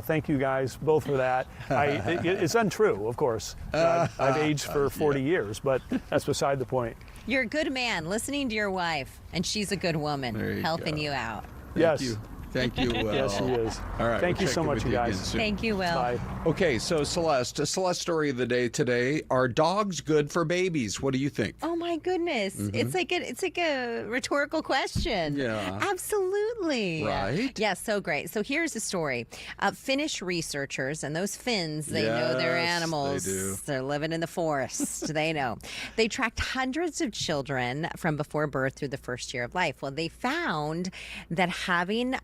thank you guys both for that. It's untrue, of course. I've aged for 40 years, but that's beside the point. You're a good man, listening to your wife, and she's a good woman, helping you out. Yes. Thank you, Will. Yes, he is. All right. Thank we'll you so check in much, with you guys. again soon. Thank you, Will. Bye. Okay, so Celeste story of the day today. Are dogs good for babies? What do you think? Oh my goodness! It's like a rhetorical question. Yeah. Absolutely. Right? Yes, so great. So here's the story. Finnish researchers, and those Finns, they know their Yes, animals. they do. They're living in the forest. They know. They tracked hundreds of children from before birth through the first year of life. Well, they found that having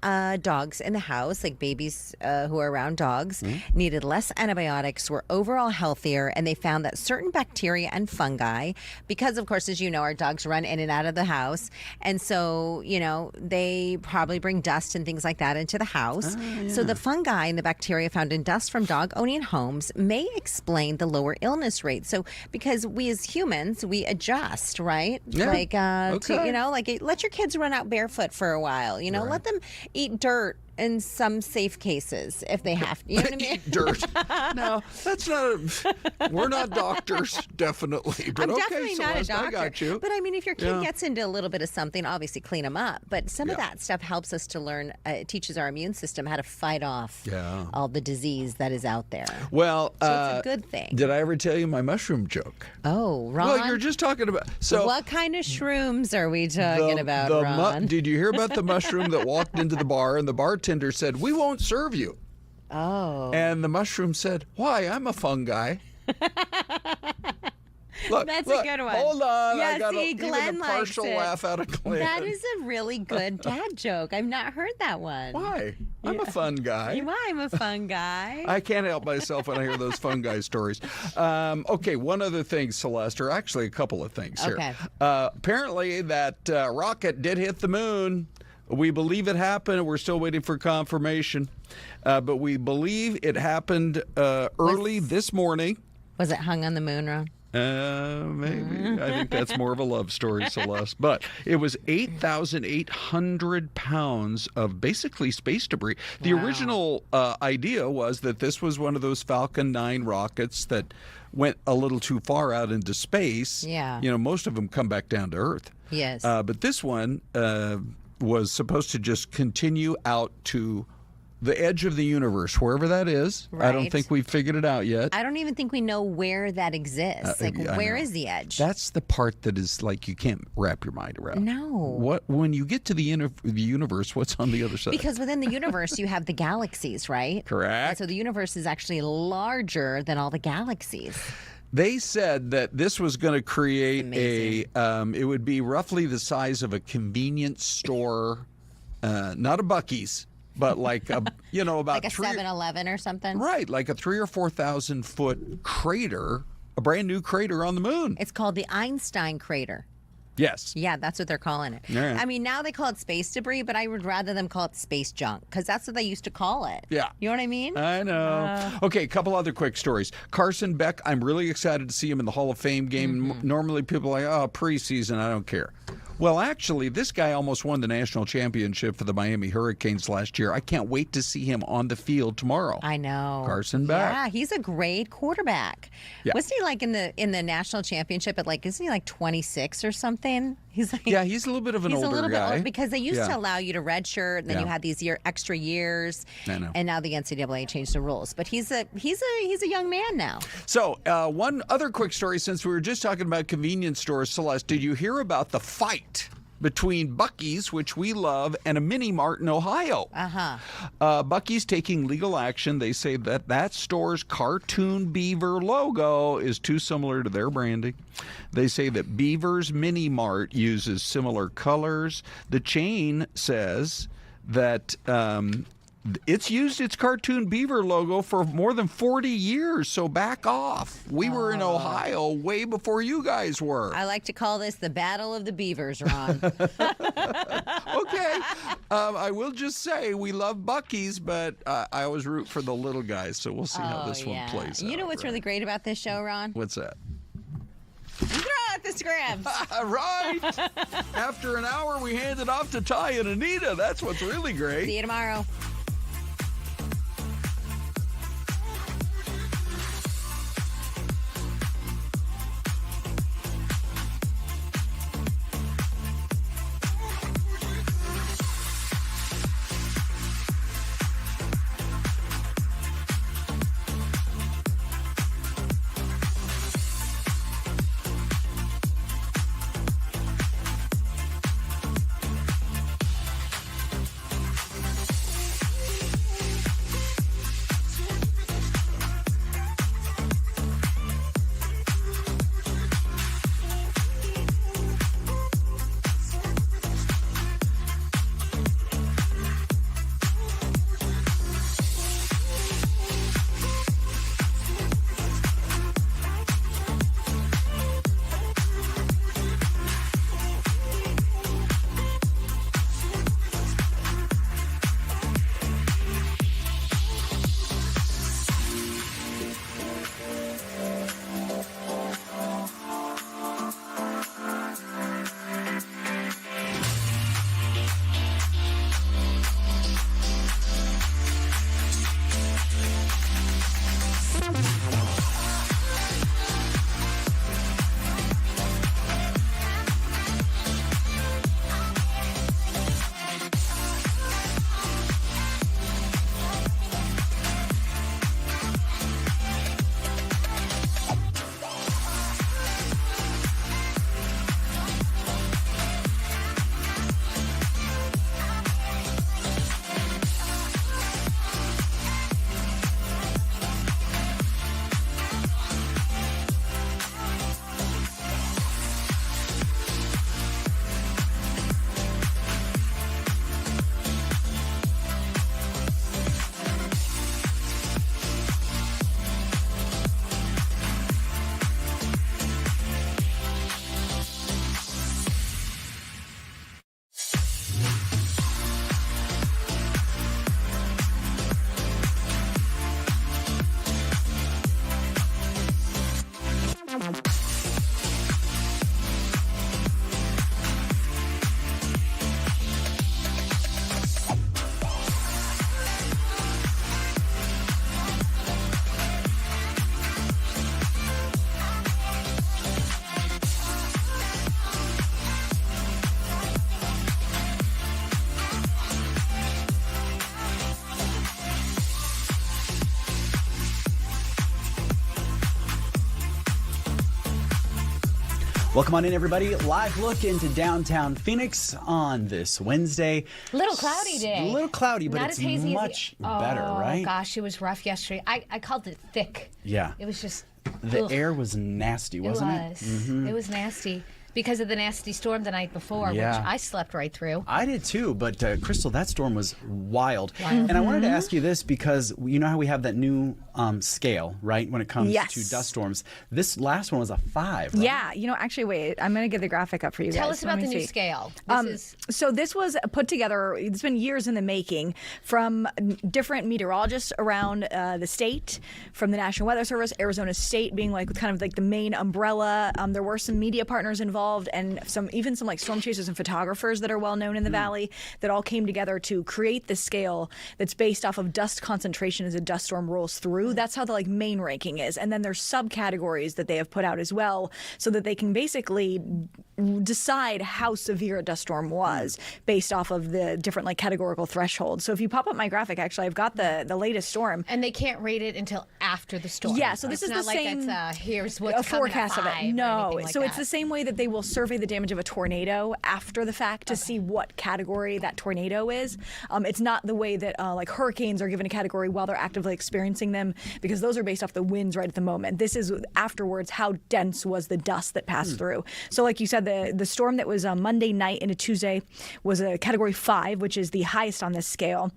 dogs in the house, like babies who are around dogs, needed less antibiotics, were overall healthier, and they found that certain bacteria and fungi, because of course, as you know, our dogs run in and out of the house, and so, they probably bring dust and things like that into the house. So the fungi and the bacteria found in dust from dog-owning homes may explain the lower illness rate. So because we as humans, we adjust, right? Yeah. Like, Okay. let your kids run out barefoot for a while, let them eat dirt in some safe cases if they have to. You know what I mean? Eat dirt. No, that's not. We're not doctors, definitely. But I'm okay, definitely not a Celeste, I doctor. got you. But I mean, if your kid Yeah. gets into a little bit of something, obviously clean them up. But some of Yeah. that stuff helps us to learn. It teaches our immune system how to fight off Yeah. all the disease that is out there. Well, So it's a good thing. Did I ever tell you my mushroom joke? Oh, Ron. Well, you're just talking about. So what kind of shrooms are we talking about, Ron? Did you hear about the mushroom that walked into the bar and the bartender said, "We won't serve you"? Oh. And the mushroom said, "Why? I'm a fungi." Look, That's look, a good one. Hold on. Yeah, I got see, even Glenn a likes partial it. laugh out of Glenn. That is a really good dad joke. I've not heard that one. Why? I'm a fun guy. I'm a fun guy. I can't help myself when I hear those fungi stories. Okay, one other thing, Celeste, or actually a couple of things here. Okay. Apparently that rocket did hit the moon. We believe it happened. We're still waiting for confirmation. But we believe it happened early this morning. Was it hung on the moon, Ron? Maybe. I think that's more of a love story, Celeste. But it was 8,800 pounds of basically space debris. The original idea was that this was one of those Falcon 9 rockets that went a little too far out into space. Yeah. You know, most of them come back down to Earth. Yes. But this one was supposed to just continue out to the edge of the universe, wherever that is. Right. I don't think we've figured it out yet. I don't even think we know where that exists. Where is the edge? That's the part that is like you can't wrap your mind around. No. When you get to the universe, what's on the other side? Because within the universe, you have the galaxies, right? Correct. And so the universe is actually larger than all the galaxies. They said that this was going to create it would be roughly the size of a convenience store, not a Buc-ee's, but like about like a 7-Eleven or something. Right, like a 3,000 or 4,000 foot crater, a brand new crater on the moon. It's called the Einstein crater. Yes. Yeah, that's what they're calling it. Yeah. I mean, now they call it space debris, but I would rather them call it space junk because that's what they used to call it. Yeah. You know what I mean? I know. Okay, a couple other quick stories. Carson Beck, I'm really excited to see him in the Hall of Fame game. Normally people are like, oh, preseason, I don't care. Well, actually, this guy almost won the national championship for the Miami Hurricanes last year. I can't wait to see him on the field tomorrow. I know. Carson Beck. Yeah, he's a great quarterback. Yeah. Wasn't he like in the national championship at isn't he like 26 or something? He's like he's a little bit of an older guy. He's a little bit old because they used to allow you to redshirt, and then you Yeah. had these extra years. I know. And now the NCAA changed the rules. But he's a young man now. So, one other quick story, since we were just talking about convenience stores, Celeste, did you hear about the fight between Buc-ee's, which we love, and a Mini Mart in Ohio? Buc-ee's taking legal action. They say that store's cartoon beaver logo is too similar to their branding. They say that Beaver's Mini Mart uses similar colors. The chain says that it's used its cartoon beaver logo for more than 40 years, so back off. We were in Ohio way before you guys were. I like to call this the Battle of the Beavers, Ron. Okay. I will just say we love Buc-ee's, but I always root for the little guys, so we'll see how this one plays out. You know what's really great about this show, Ron? What's that? You throw out the scrubs. Right. After an hour, we hand it off to Ty and Anita. That's what's really great. See you tomorrow. Welcome on in, everybody. Live look into downtown Phoenix on this Wednesday. Little cloudy day. A little cloudy, but Not it's as hazy much as better, right? Oh, gosh, it was rough yesterday. I called it thick. Yeah. It was just... The air was nasty, wasn't it? It was nasty. Because of the nasty storm the night before, which I slept right through. I did too, but Crystal, that storm was wild. And I wanted to ask you this because you know how we have that new scale, right, when it comes to dust storms. This last one was a 5, right? Yeah, actually, wait, I'm going to get the graphic up for you guys. Tell us about the new scale. So this was put together, it's been years in the making, from different meteorologists around the state, from the National Weather Service, Arizona State being kind of the main umbrella. There were some media partners involved, and even some storm chasers and photographers that are well known in the valley that all came together to create this scale that's based off of dust concentration as a dust storm rolls through. That's how the main ranking is, and then there's subcategories that they have put out as well, so that they can basically decide how severe a dust storm was based off of the different categorical thresholds. So if you pop up my graphic, actually, I've got the latest storm, and they can't rate it until after the storm. Yeah, so this is not the same. Here's what's a forecast of it. No, so it's the same way that they will survey the damage of a tornado after the fact to see what category that tornado is. It's not the way that hurricanes are given a category while they're actively experiencing them, because those are based off the winds right at the moment. This is afterwards, how dense was the dust that passed through. So like you said, the storm that was Monday night into Tuesday was a category 5, which is the highest on this scale.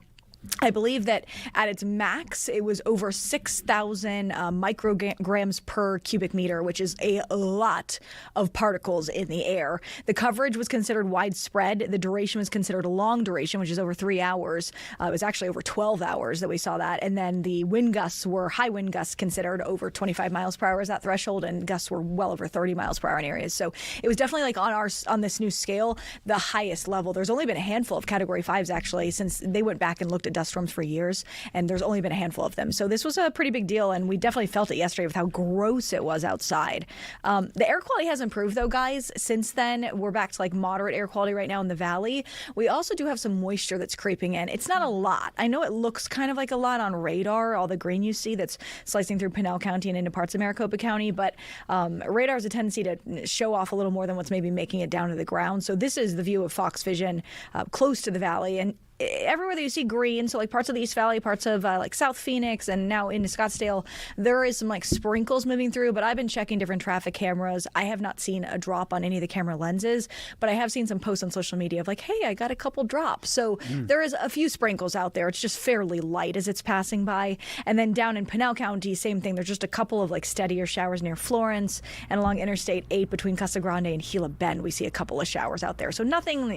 I believe that at its max, it was over 6,000 micrograms per cubic meter, which is a lot of particles in the air. The coverage was considered widespread. The duration was considered a long duration, which is over 3 hours. It was actually over 12 hours that we saw that. And then the wind gusts were high wind gusts considered over 25 miles per hour as that threshold, and gusts were well over 30 miles per hour in areas. So it was definitely on this new scale, the highest level. There's only been a handful of category 5s actually, since they went back and looked at dust storms for years, and there's only been a handful of them. So this was a pretty big deal, and we definitely felt it yesterday with how gross it was outside. The air quality has improved, though, guys. Since then, we're back to moderate air quality right now in the valley. We also do have some moisture that's creeping in. It's not a lot. I know it looks kind of like a lot on radar, all the green you see that's slicing through Pinal County and into parts of Maricopa County, but radar has a tendency to show off a little more than what's maybe making it down to the ground. So this is the view of Fox Vision close to the valley, and everywhere that you see green, so parts of the East Valley, parts of South Phoenix, and now into Scottsdale, there is some sprinkles moving through, but I've been checking different traffic cameras. I have not seen a drop on any of the camera lenses, but I have seen some posts on social media of hey, I got a couple drops. So there is a few sprinkles out there. It's just fairly light as it's passing by. And then down in Pinal County, same thing. There's just a couple of steadier showers near Florence, and along Interstate 8 between Casa Grande and Gila Bend, we see a couple of showers out there. So nothing,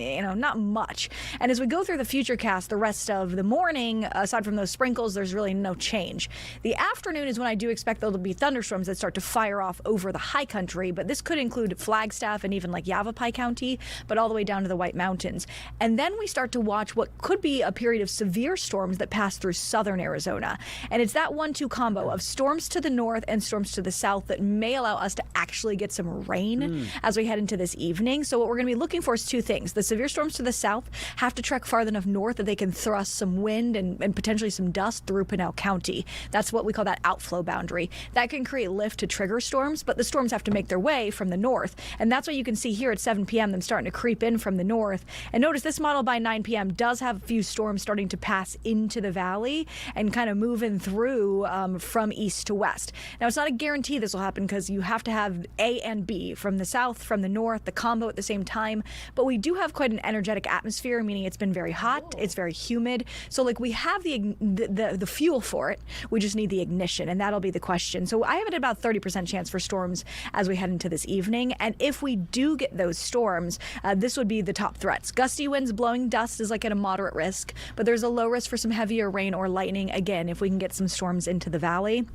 not much. And as we go through the future cast the rest of the morning, aside from those sprinkles, there's really no change. The afternoon is when I do expect there to be thunderstorms that start to fire off over the high country, but this could include Flagstaff and even Yavapai County, but all the way down to the White Mountains. And then we start to watch what could be a period of severe storms that pass through southern Arizona. And it's that 1-2 combo of storms to the north and storms to the south that may allow us to actually get some rain as we head into this evening. So what we're going to be looking for is two things. The severe storms to the south have to trek far enough north that they can thrust some wind and potentially some dust through Pinal County. That's what we call that outflow boundary. That can create lift to trigger storms, but the storms have to make their way from the north. And that's what you can see here at 7 p.m., them starting to creep in from the north. And notice this model by 9 p.m. does have a few storms starting to pass into the valley and kind of moving through from east to west. Now, it's not a guarantee this will happen because you have to have A and B, from the south, from the north, the combo at the same time. But we do have quite an energetic atmosphere, meaning it's been very hot, it's very humid. So we have the fuel for it. We just need the ignition, and that'll be the question. So I have it at about 30% chance for storms as we head into this evening. And if we do get those storms, this would be the top threats. Gusty winds blowing dust is at a moderate risk, but there's a low risk for some heavier rain or lightning, again, if we can get some storms into the valley.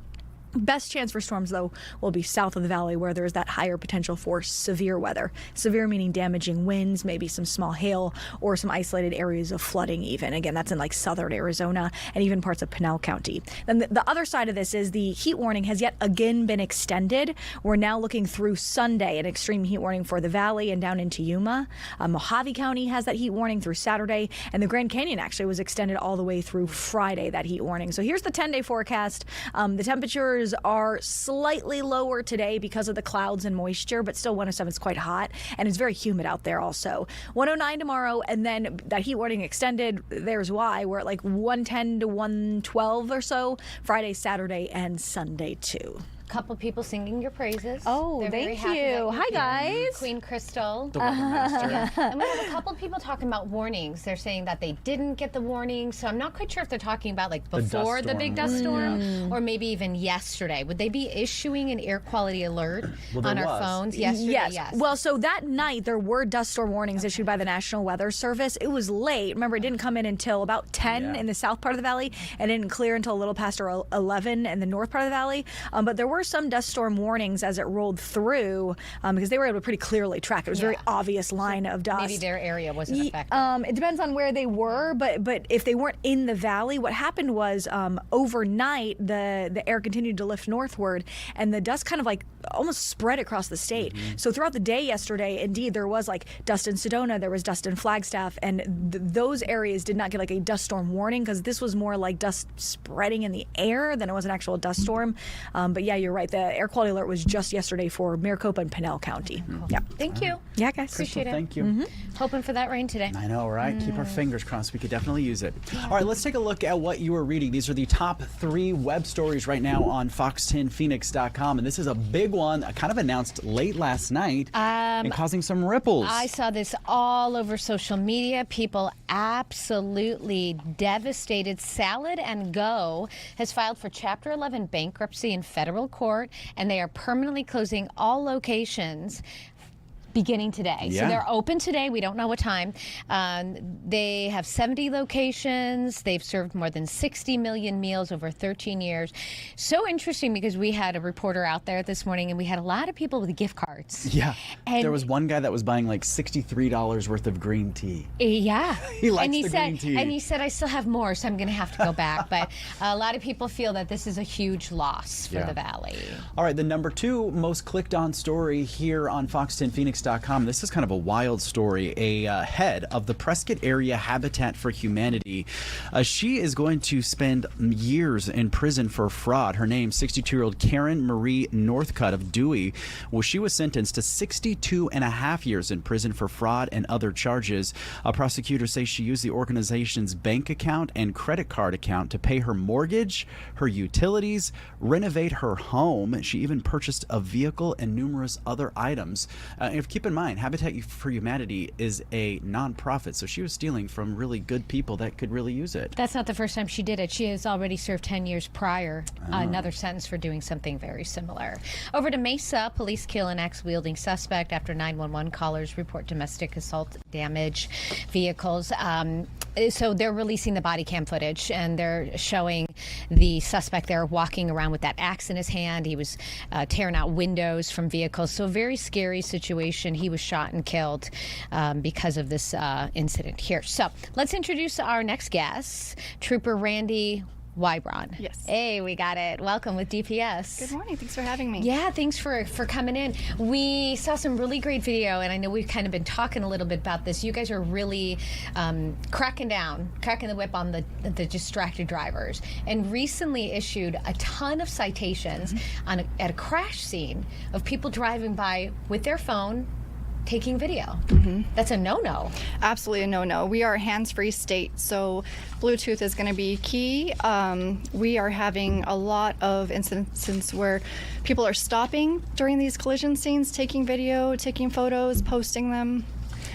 Best chance for storms, though, will be south of the valley, where there's that higher potential for severe weather. Severe meaning damaging winds, maybe some small hail, or some isolated areas of flooding even. Again, that's in southern Arizona and even parts of Pinal County. Then the other side of this is the heat warning has yet again been extended. We're now looking through Sunday, an extreme heat warning for the valley and down into Yuma. Mojave County has that heat warning through Saturday, and the Grand Canyon actually was extended all the way through Friday, that heat warning. So here's the 10-day forecast. The temperatures temperatures are slightly lower today because of the clouds and moisture, but still 107 is quite hot, and it's very humid out there also. 109 tomorrow, and then that heat warning extended. There's why. We're at like 110 to 112 or so Friday, Saturday, and Sunday too. Couple people singing your praises. Oh, They're very thank happy you. that you're Hi, here. guys. Queen Crystal. The weather master. And we have a couple of people talking about warnings. They're saying that they didn't get the warning, so I'm not quite sure if they're talking about like before the big dust storm or maybe even yesterday. Would they be issuing an air quality alert on our phones yesterday? Yes. Well, so that night there were dust storm warnings issued by the National Weather Service. It was late. Remember, it didn't come in until about 10 in the south part of the valley, and it didn't clear until a little past 11 in the north part of the valley. But there were some dust storm warnings as it rolled through because they were able to pretty clearly track it. It was a very obvious line of dust. Maybe their area wasn't affected. It depends on where they were, but if they weren't in the valley, what happened was overnight the air continued to lift northward, and the dust kind of like almost spread across the state. So throughout the day yesterday, indeed, there was like dust in Sedona, there was dust in Flagstaff, and those areas did not get like a dust storm warning because this was more like dust spreading in the air than it was an actual dust storm. But yeah, you're right. The air quality alert was just yesterday for Maricopa and Pinell County. Yeah. Thank you. Yeah, guys. Appreciate it. Thank you. Hoping for that rain today. I know, right? Keep our fingers crossed. We could definitely use it. All right, let's take a look at what you are reading. These are the top 3 web stories right now on fox10phoenix.com. And this is a big one, kind of announced late last night and causing some ripples. I saw this all over social media. People absolutely devastated. Salad and Go has filed for Chapter 11 bankruptcy in federal court, and they are permanently closing all locations beginning today. Yeah. So they're open today. We don't know what time. They have 70 locations. They've served more than 60 million meals over 13 years. So interesting because we had a reporter out there this morning and we had a lot of people with gift cards. Yeah. And there was one guy that was buying like $63 worth of green tea. Yeah. He likes and the green tea. And he said, I still have more, so I'm going to have to go back. But a lot of people feel that this is a huge loss for the Valley. All right, the number 2 most clicked on story here on Fox10Phoenix.com. This is kind of a wild story. A head of the Prescott Area Habitat for Humanity. She is going to spend years in prison for fraud. Her name, 62-year-old Karen Marie Northcutt of Dewey. Well, she was sentenced to 62 and a half years in prison for fraud and other charges. Prosecutors say she used the organization's bank account and credit card account to pay her mortgage, her utilities, renovate her home. She even purchased a vehicle and numerous other items. Keep in mind, Habitat for Humanity is a nonprofit, so she was stealing from really good people that could really use it. That's not the first time she did it. She has already served 10 years prior, another sentence for doing something very similar. Over to Mesa, police kill an axe-wielding suspect after 911 callers report domestic assault damage vehicles. So they're releasing the body cam footage, and they're showing the suspect there walking around with that axe in his hand. He was tearing out windows from vehicles. So very scary situation. He was shot and killed because of this incident here. So let's introduce our next guest, Trooper Randi Wybron. Yes. Hey, we got it. Welcome with DPS. Good morning. Thanks for having me. Yeah, thanks for coming in. We saw some really great video, and I know we've kind of been talking a little bit about this. You guys are really cracking the whip on the distracted drivers, and recently issued a ton of citations at a crash scene of people driving by with their phone taking video. That's a no-no. Absolutely a no-no. We are a hands-free state, so Bluetooth is going to be key. We are having a lot of instances where people are stopping during these collision scenes, taking video, taking photos, posting them.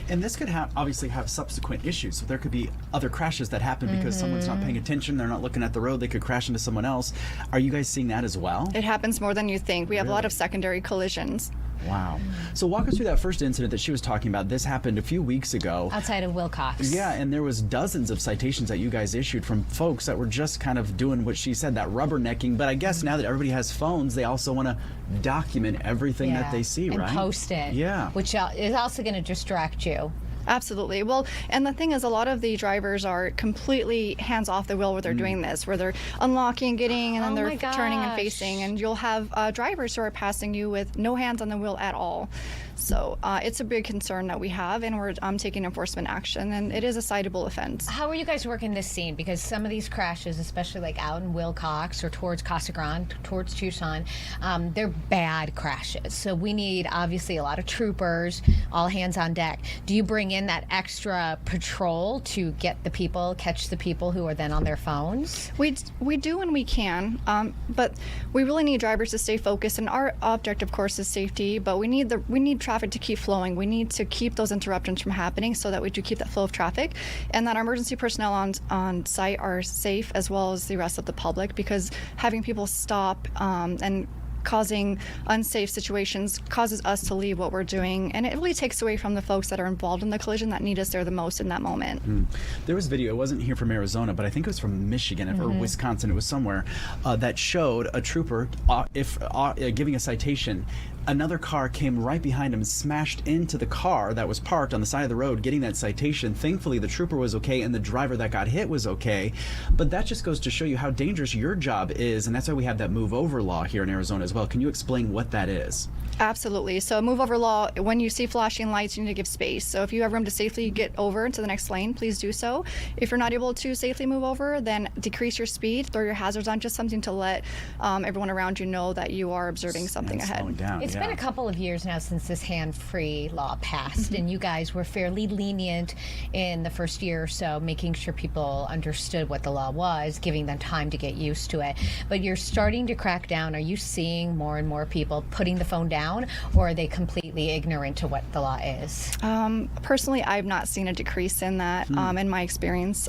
And this could obviously have subsequent issues. So there could be other crashes that happen because someone's not paying attention, they're not looking at the road, they could crash into someone else. Are you guys seeing that as well? It happens more than you think. We have a lot of secondary collisions. Wow. So walk us through that first incident that she was talking about. This happened a few weeks ago. Outside of Wilcox. Yeah, and there was dozens of citations that you guys issued from folks that were just kind of doing what she said, that rubbernecking. But I guess now that everybody has phones, they also want to document everything that they see, and right? And post it. Yeah. Which is also going to distract you. Absolutely. Well, and the thing is, a lot of the drivers are completely hands off the wheel where they're doing this, where they're unlocking, getting, and then they're turning and facing. And you'll have drivers who are passing you with no hands on the wheel at all. So it's a big concern that we have, and we're taking enforcement action, and it is a citable offense. How are you guys working this scene? Because some of these crashes, especially like out in Wilcox or towards Casa Grande, towards Tucson, they're bad crashes. So we need obviously a lot of troopers, all hands on deck. Do you bring in that extra patrol to get the people, catch the people who are then on their phones? We do when we can, but we really need drivers to stay focused, and our object, of course, is safety, but we need traffic to keep flowing. We need to keep those interruptions from happening so that we do keep that flow of traffic, and that our emergency personnel on site are safe, as well as the rest of the public, because having people stop and causing unsafe situations causes us to leave what we're doing, and it really takes away from the folks that are involved in the collision that need us there the most in that moment. There was video, it wasn't here from Arizona, but I think it was from Michigan or Wisconsin, it was somewhere, that showed a trooper giving a citation. Another car came right behind him, smashed into the car that was parked on the side of the road getting that citation. Thankfully, the trooper was okay and the driver that got hit was okay. But that just goes to show you how dangerous your job is, and that's why we have that move over law here in Arizona as well. Can you explain what that is? Absolutely. So a move over law, when you see flashing lights, you need to give space. So if you have room to safely get over into the next lane, please do so. If you're not able to safely move over, then decrease your speed, throw your hazards on, just something to let everyone around you know that you are observing something ahead. It's been a couple of years now since this hand-free law passed, and you guys were fairly lenient in the first year or so, making sure people understood what the law was, giving them time to get used to it. But you're starting to crack down. Are you seeing more and more people putting the phone down, or are they completely ignorant to what the law is? Personally, I've not seen a decrease in that in my experience,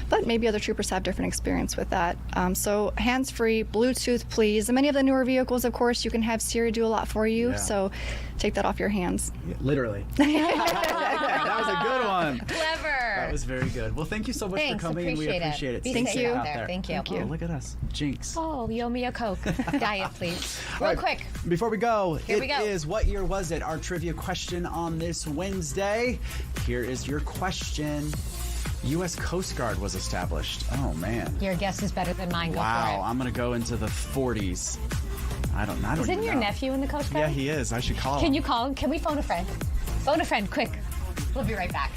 but maybe other troopers have different experience with that. So hands-free, Bluetooth, please. And many of the newer vehicles, of course, you can have Siri do a lot for you, so take that off your hands. Yeah, literally. That was a good one. Clever. That was very good. Well, thank you so much for coming, and we appreciate it. Be Thank safe you. out there. Thank you. Oh, look at us. Jinx. Oh, you owe me a Coke. Diet, please. Real quick. Before we go, Here we go. is what year was it? Our trivia question on this Wednesday. Here is your question. U.S. Coast Guard was established. Oh, man. Your guess is better than mine. Go for Wow. it. I'm going to go into the 40s. I don't Isn't even your know. nephew in the Coast Guard? Yeah, he is. I should call Can him. you call him? Can we phone a friend? Phone a friend, quick. We'll be right back.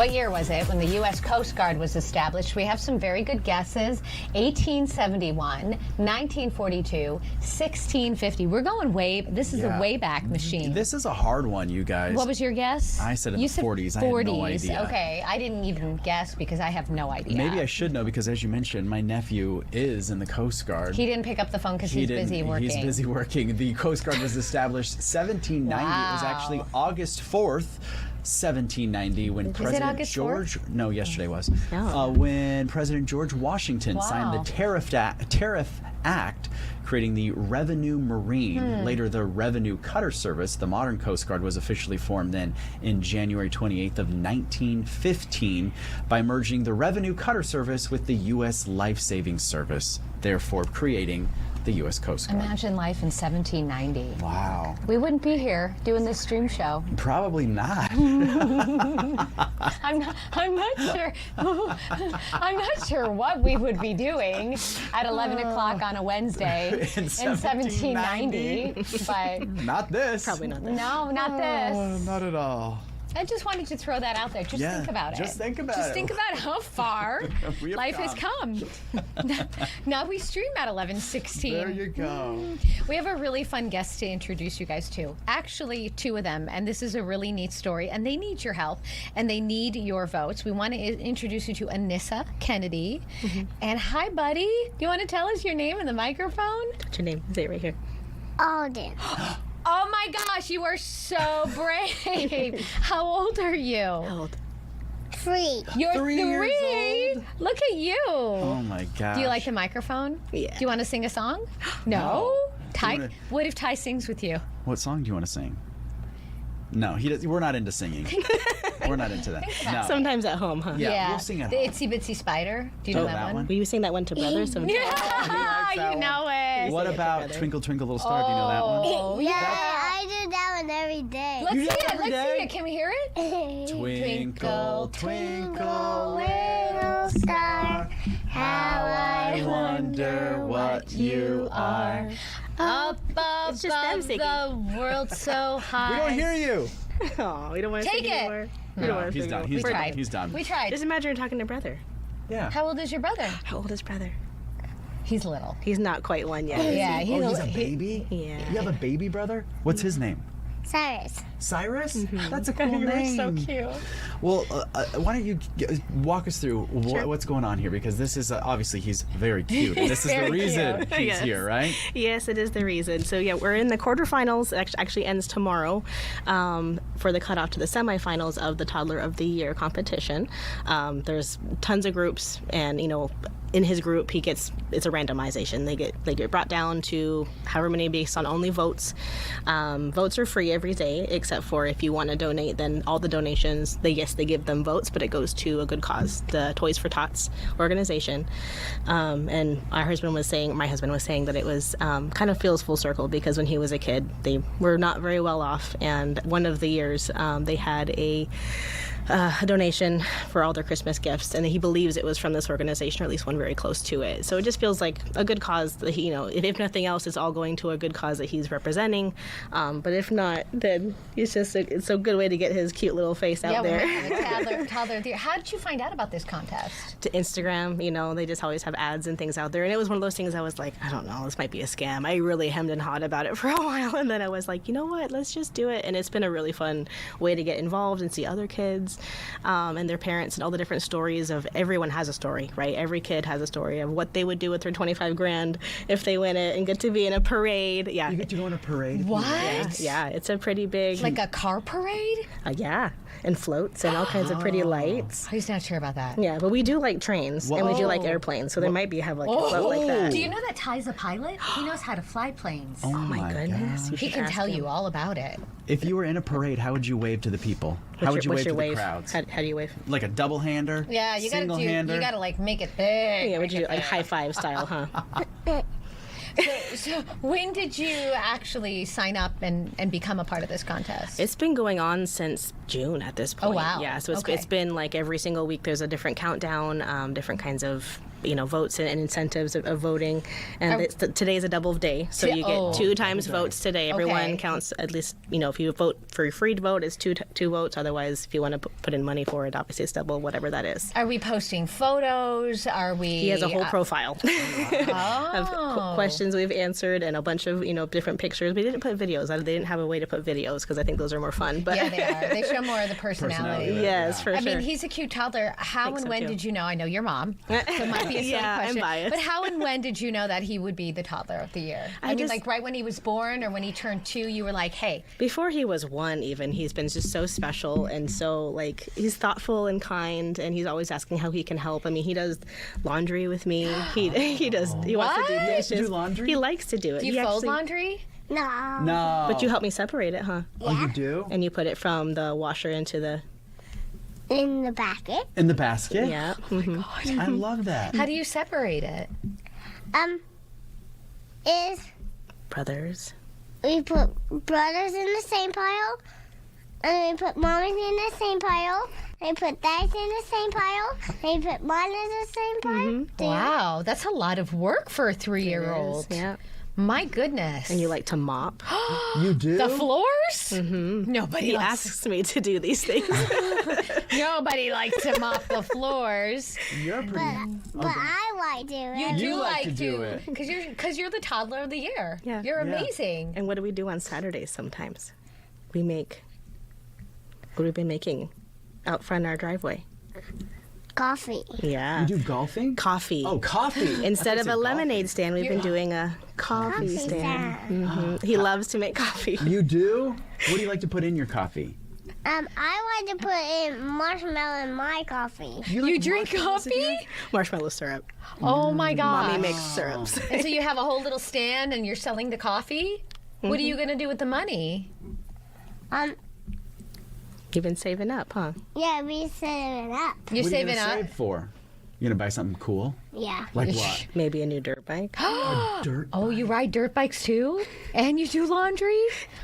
What year was it when the U.S. Coast Guard was established? We have some very good guesses. 1871, 1942, 1650. We're going way, this is a way back machine. This is a hard one, you guys. What was your guess? I said in you the said 40s. 40s. I had no idea. Okay, I didn't even guess because I have no idea. Maybe I should know because, as you mentioned, my nephew is in the Coast Guard. He didn't pick up the phone because he's busy working. He's busy working. The Coast Guard was established 1790. Wow. It was actually August 4th. 1790 when President George 4th? No, yesterday was when President George Washington signed the Tariff Act, creating the Revenue Marine. Later, the Revenue Cutter Service, the modern Coast Guard, was officially formed then in January 28th of 1915 by merging the Revenue Cutter Service with the U.S. Life Saving Service, therefore creating the U.S. Coast Guard. Imagine life in 1790. Wow. We wouldn't be here doing this stream show. Probably not. I'm not sure. I'm not sure what we would be doing at 11 o'clock on a Wednesday in 1790. But not this. Probably not this. No, not this. Not at all. I just wanted to throw that out there. Just think about it. Just think about it. Just think about how far life has come. Now we stream at 11:16. There you go. We have a really fun guest to introduce you guys to. Actually, two of them, and this is a really neat story, and they need your help, and they need your votes. We want to introduce you to Anissa Kennedy. And hi, buddy. Do you want to tell us your name in the microphone? What's your name? Say it right here. Alden. Oh my gosh, you are so brave. How old are you? How old? 3. You're 3 years old? Look at you. Oh my gosh. Do you like the microphone? Yeah. Do you want to sing a song? No. Ty, what if Ty sings with you? What song do you want to sing? No, he does. We're not into singing. We're not into that. No. Sometimes at home, huh? Yeah, we'll sing at the home. Itsy Bitsy Spider. Do you know that one? Will you sing that one to brother? Sometimes? Yeah, you know it. What about Twinkle Twinkle Little Star? Do you know that one? Oh, yeah, I do that one every day. Let's sing it. Let's sing it. Can we hear it? Twinkle, twinkle, little star, how I wonder what you are. Up above the world so high. We don't hear you. Oh, we don't want to Take sing it. anymore. No, he's done. He's done. He's done. We tried. Just imagine you're talking to brother. Yeah. How old is your brother? How old is brother? He's little. He's not quite one yet. Yeah, he's a baby? Yeah. You have a baby brother? What's his name? Cyrus. Cyrus? That's a cool name. So cute. Well, why don't you walk us through what's going on here? Because this is obviously he's very cute. And this is the reason he's here, right? Yes, it is the reason. So yeah, we're in the quarterfinals. It actually ends tomorrow for the cutoff to the semifinals of the Toddler of the Year competition. There's tons of groups, and in his group, it's a randomization. They get brought down to however many based on only votes. Votes are free every day, except for if you want to donate, then all the donations, they give them votes, but it goes to a good cause, the Toys for Tots organization. And my husband was saying that it was kind of feels full circle, because when he was a kid, they were not very well off, and one of the years they had a donation for all their Christmas gifts, and he believes it was from this organization, or at least one very close to it. So it just feels like a good cause that he, if nothing else, it's all going to a good cause that he's representing. But if not, then it's a good way to get his cute little face out there. Toddler. How did you find out about this contest? To Instagram, they just always have ads and things out there, and it was one of those things I was like, I don't know, this might be a scam. I really hemmed and hawed about it for a while, and then I was like, you know what, let's just do it. And it's been a really fun way to get involved and see other kids and their parents, and all the different stories of everyone has a story, right? Every kid has a story of what they would do with their $25,000 if they win it, and get to be in a parade. Yeah. You get to go in a parade? What? Yeah, it's a pretty big... Like a car parade? Yeah, and floats and all kinds of pretty lights. Who's not sure about that? Yeah, but we do like trains, and we do like airplanes, so there might have a float like that. Do you know that Ty's a pilot? He knows how to fly planes. Oh my goodness. He can tell you all about it. If you were in a parade, how would you wave to the people? How would you wave to the crowds? How do you wave? Like a double-hander? Yeah, you gotta like make it big. Yeah, would you like high five style, huh? So when did you actually sign up and become a part of this contest? It's been going on since June at this point. Oh, wow. Yeah, so Okay. it's been like every single week there's a different countdown, different kinds of votes and incentives of voting. And today's a double day, so you get 2 times votes today. Everyone counts at least, if you vote for your free vote, it's two votes. Otherwise, if you want to put in money for it, obviously it's double, whatever that is. Are we posting photos? Are we? He has a whole profile Oh. of questions we've answered and a bunch of different pictures. We didn't put videos. They didn't have a way to put videos because I think those are more fun. But Yeah, they are. They show more of the personality. Yes, for sure. I mean, he's a cute toddler. How Think and so, when too. did you know? I know your mom. So it might be a silly Yeah, I'm question. biased. But how and when did you know that he would be the toddler of the year? I mean, like right when he was born or when he turned 2, you were like, hey. Before he was 1 even, he's been just so special and so he's thoughtful and kind, and he's always asking how he can help. I mean, he does laundry with me. He wants to do dishes. Do laundry? He likes to do it. Do you fold laundry? No. No. But you help me separate it, huh? Oh, you do? And you put it from the washer into the... In the basket. In the basket? Yeah. I love that. How do you separate it? Is Brothers. we put brothers in the same pile, and we put mommies in the same pile, and we put dads in the same pile, and we put mine in the same pile. Wow, that's a lot of work for a 3-year-old. Yeah. My goodness. And you like to mop. You do? The floors? Mm-hmm. Nobody He likes- asks me to do these things. Nobody likes to mop the floors. You're pretty. But I like to do it. You do like like to do it. because you're the toddler of the year. Yeah. You're amazing. And what do we do on Saturdays sometimes? What have we been making out front our driveway? Coffee. Yeah. You do golfing? Coffee. Oh, coffee. Instead I of thought a you said lemonade stand, we've been doing a coffee stand. He loves to make coffee. You do? What do you like to put in your coffee? I like to put in marshmallow in my coffee. You drink coffee? Marshmallow syrup. Oh my gosh. Mommy makes syrups. And so you have a whole little stand and you're selling the coffee? What are you going to do with the money? You've been saving up, huh? Yeah, we saving it up. You're What are saving you gonna up? save for? You gonna buy something cool? Yeah. Like what? Maybe a new dirt bike. Dirt. Oh, you ride dirt bikes too? And you do laundry?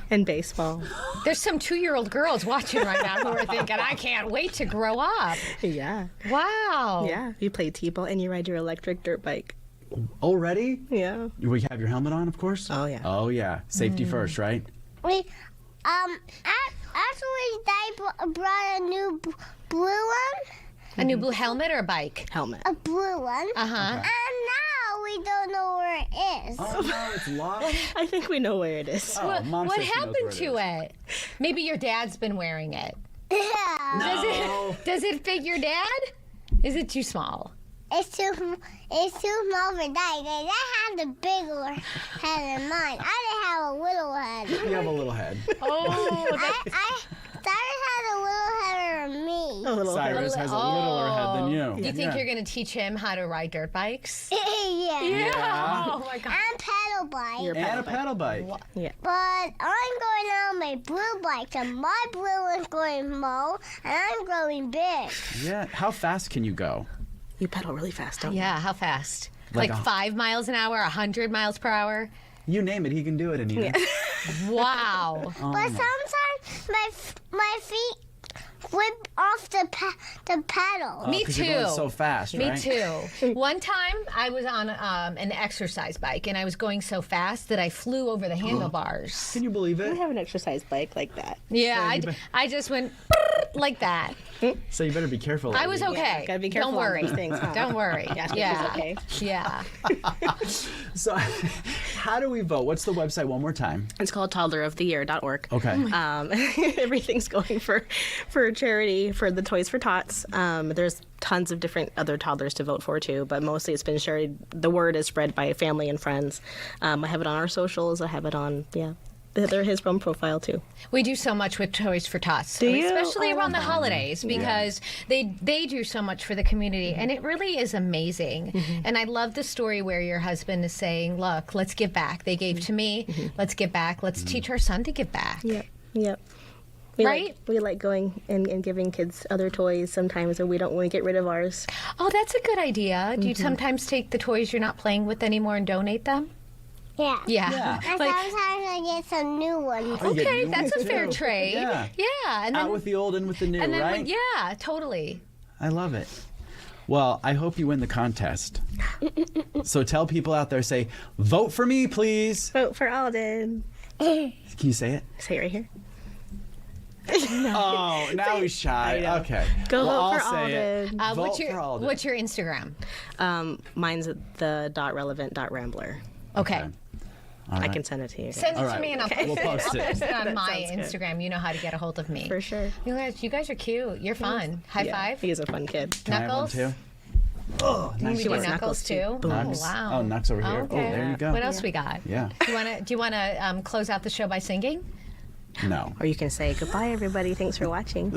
And baseball. There's some 2-year-old girls watching right now who are thinking, I can't wait to grow up. Yeah. Wow. Yeah. You play t-ball and you ride your electric dirt bike. Already? Yeah. We have your helmet on, of course? Oh, yeah. Oh, yeah. Safety first, right? We actually Dad brought a new blue one. A new blue helmet or a bike? Helmet. A blue one. Uh-huh. And now we don't know where it is. Oh, no, it's locked. I think we know where it is. Oh, Mom What says she knows happened where to is. it? Maybe your dad's been wearing it. Yeah. Does it fit your dad? Is it too small? It's too small for Dad. Dad has a bigger head than mine. I didn't have a little head. You have a little head. Oh, Cyrus has a little head than me. Cyrus has a littler head than you. Do you think you're going to teach him how to ride dirt bikes? Yeah. Yeah. Oh my God. And pedal bike. And a pedal bike. Yeah. But I'm going on my blue bike, and my blue one's going small, and I'm growing big. Yeah. How fast can you go? You pedal really fast, don't you? Yeah, how fast? Like Like a- 5 miles an hour, 100 miles per hour? You name it, he can do it, Anita. Wow. Oh, But my- sometimes my feet flip off the pedal. Oh, Me 'cause too. You're going so fast, Me right? too. One time I was on an exercise bike and I was going so fast that I flew over the handlebars. Can you believe We it? have an exercise bike like that. Yeah, So I just went like that. So you better be careful. I was Anita. okay. Gotta be careful Don't on worry. these things, huh? Don't worry. Yeah, Yeah. okay. Yeah. So, how do we vote? What's the website one more time? It's called toddleroftheyear.org. Okay. Everything's going for charity for the Toys for Tots. There's tons of different other toddlers to vote for too, but mostly it's been shared. The word is spread by family and friends. I have it on our socials. I have it on they're his own profile too. We do so much with Toys for Tots, Do you? especially Oh, around the wow. holidays, because they do so much for the community, and it really is amazing. And I love the story where your husband is saying, "Look, let's give back. They gave to me. Let's give back. Let's teach our son to give back." Yep. Right? We like going and giving kids other toys sometimes, or we don't want to get rid of ours. Oh, that's a good idea. Do you sometimes take the toys you're not playing with anymore and donate them? Yeah. Yeah. And Like- sometimes I get some new ones. Oh, you get Okay, new that's ones, a fair too. trade. Yeah. And then Out with the old and with the new, and then right? yeah, totally. I love it. Well, I hope you win the contest. So tell people out there, say, vote for me, please. Vote for Alden. Can you say it? Say it right here. Oh, now he's shy. Okay. Go well, vote for I'll say Alden. it. Vote What's for Alden. what's your Instagram? Mine's the .relevant.rambler. Okay. All I right. can send it to you. Send it All to right. me and I'll We'll post it. I'll post it on That my sounds good. Instagram. You know how to get a hold of me. For sure. You guys are cute. You're fun. High Yeah, five. He is a fun kid. Can I have one Knuckles? too? Oh, Can we nice do work. knuckles too? Boom. Oh Nux. wow. Oh, Nux over here. Okay. Oh, there you go. What else we got? Yeah. Do you wanna close out the show by singing? No. Or you can say, goodbye, everybody. Thanks for watching.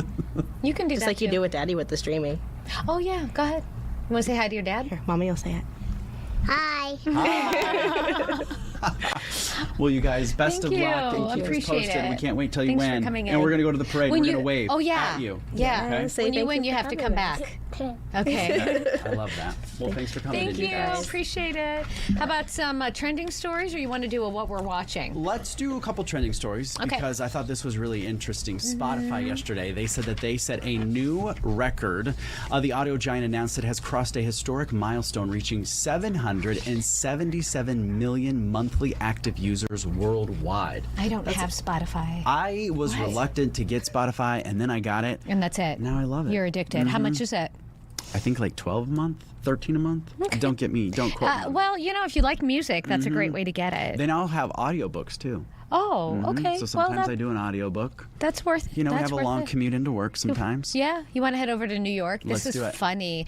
You can do Just that like you too. do with Daddy with the streaming. Oh yeah. Go ahead. You want to say hi to your dad? Here, Mommy will say it. Hi. Well, you guys, best Thank of you. luck. And keep us Appreciate posted. We it. can't wait till you Thanks for win. coming And in. we're going to go to the parade. When We're you- going to wave oh, yeah. at you. Yeah. Okay? Say When you thank win, you you for have to coming come with back. Okay. I love that. Well, thanks for coming Thank in, you. guys. Appreciate it. How about some trending stories, or you want to do a what we're watching? Let's do a couple trending stories Okay. because I thought this was really interesting. Spotify yesterday, they said that they set a new record. The audio giant announced it has crossed a historic milestone, reaching 777 million monthly active users worldwide. I don't have Spotify. I was reluctant to get Spotify, and then I got it. And that's it. Now I love it. You're addicted. How much is it? I think like 12 a month, 13 a month. Don't get me, don't quote me. Well, if you like music, that's a great way to get it. They now have audiobooks too. Oh, okay. So sometimes well, I do an audiobook. that's worth. We that's have a worth long it. commute into work sometimes. Yeah, you want to head over to New York? This Let's is do it. funny.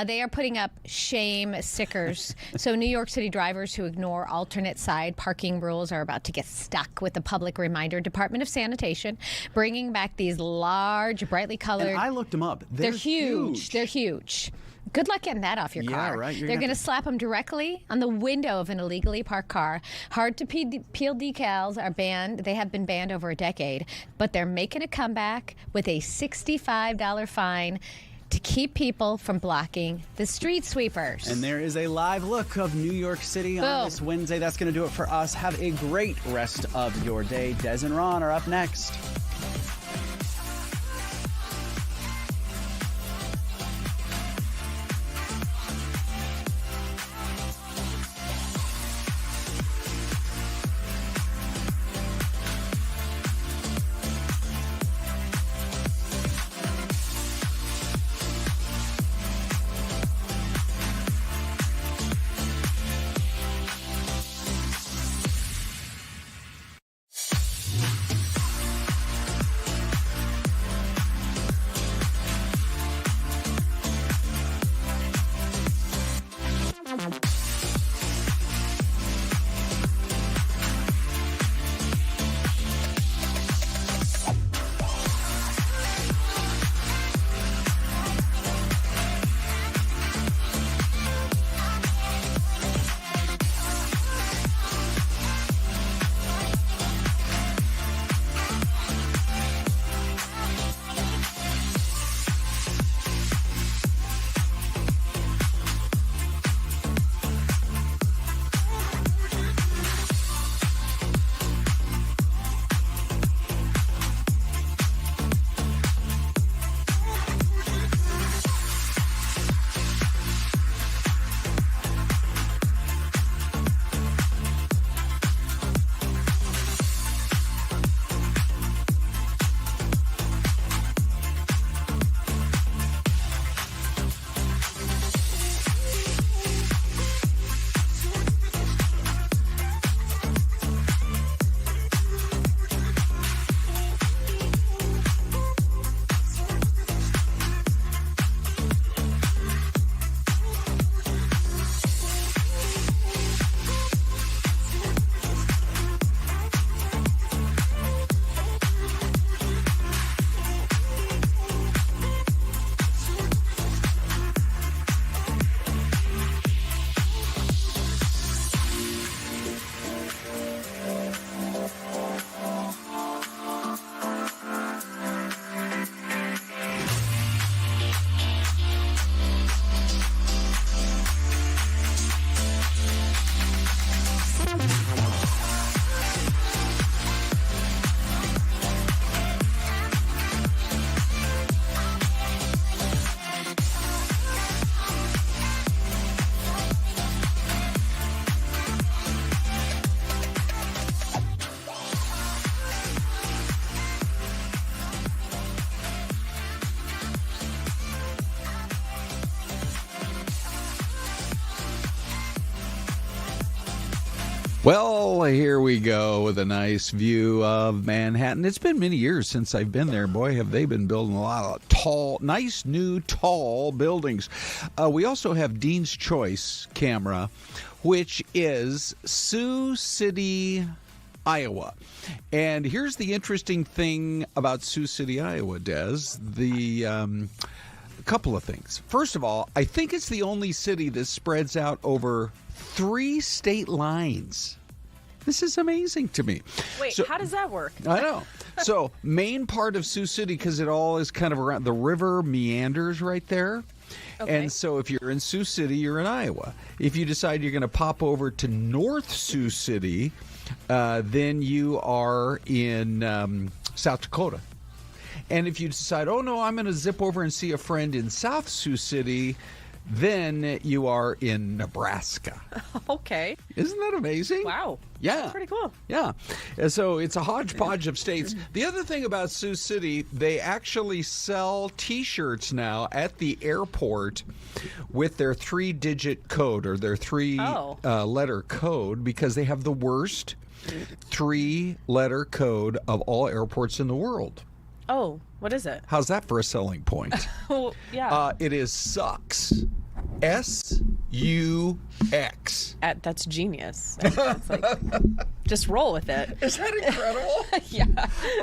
They are putting up shame stickers. So New York City drivers who ignore alternate side parking rules are about to get stuck with the public reminder. Department of Sanitation bringing back these large, brightly colored. And I looked them up. They're huge. They're huge. Good luck getting that off your Yeah, car. right. You're They're gonna going to slap them directly on the window of an illegally parked car. Hard to peel decals are banned. They have been banned over a decade, but they're making a comeback with a $65 fine to keep people from blocking the street sweepers. And there is a live look of New York City on Boom. this Wednesday. That's going to do it for us. Have a great rest of your day. Des and Ron are up next. Well, here we go with a nice view of Manhattan. It's been many years since I've been there. Boy, have they been building a lot of tall, nice new tall buildings. We also have Dean's Choice camera, which is Sioux City, Iowa. And here's the interesting thing about Sioux City, Iowa, Des. A couple of things. First of all, I think it's the only city that spreads out over 3 state lines. This is amazing to me. Wait, how does that work? I know. So, main part of Sioux City, because it all is kind of around, the river meanders right there. Okay. And so if you're in Sioux City, you're in Iowa. If you decide you're going to pop over to North Sioux City, then you are in South Dakota. And if you decide, oh, no, I'm going to zip over and see a friend in South Sioux City, then you are in Nebraska. Okay. Isn't that amazing? Wow. Yeah. That's pretty cool. Yeah. And so it's a hodgepodge of states. The other thing about Sioux City, they actually sell T-shirts now at the airport with their 3-digit code or their 3-letter code because they have the worst 3-letter code of all airports in the world. Oh, what is it? How's that for a selling point? Well, yeah. It is SUX. S-U-X. That's genius. It's like, just roll with it. Is that incredible? Yeah.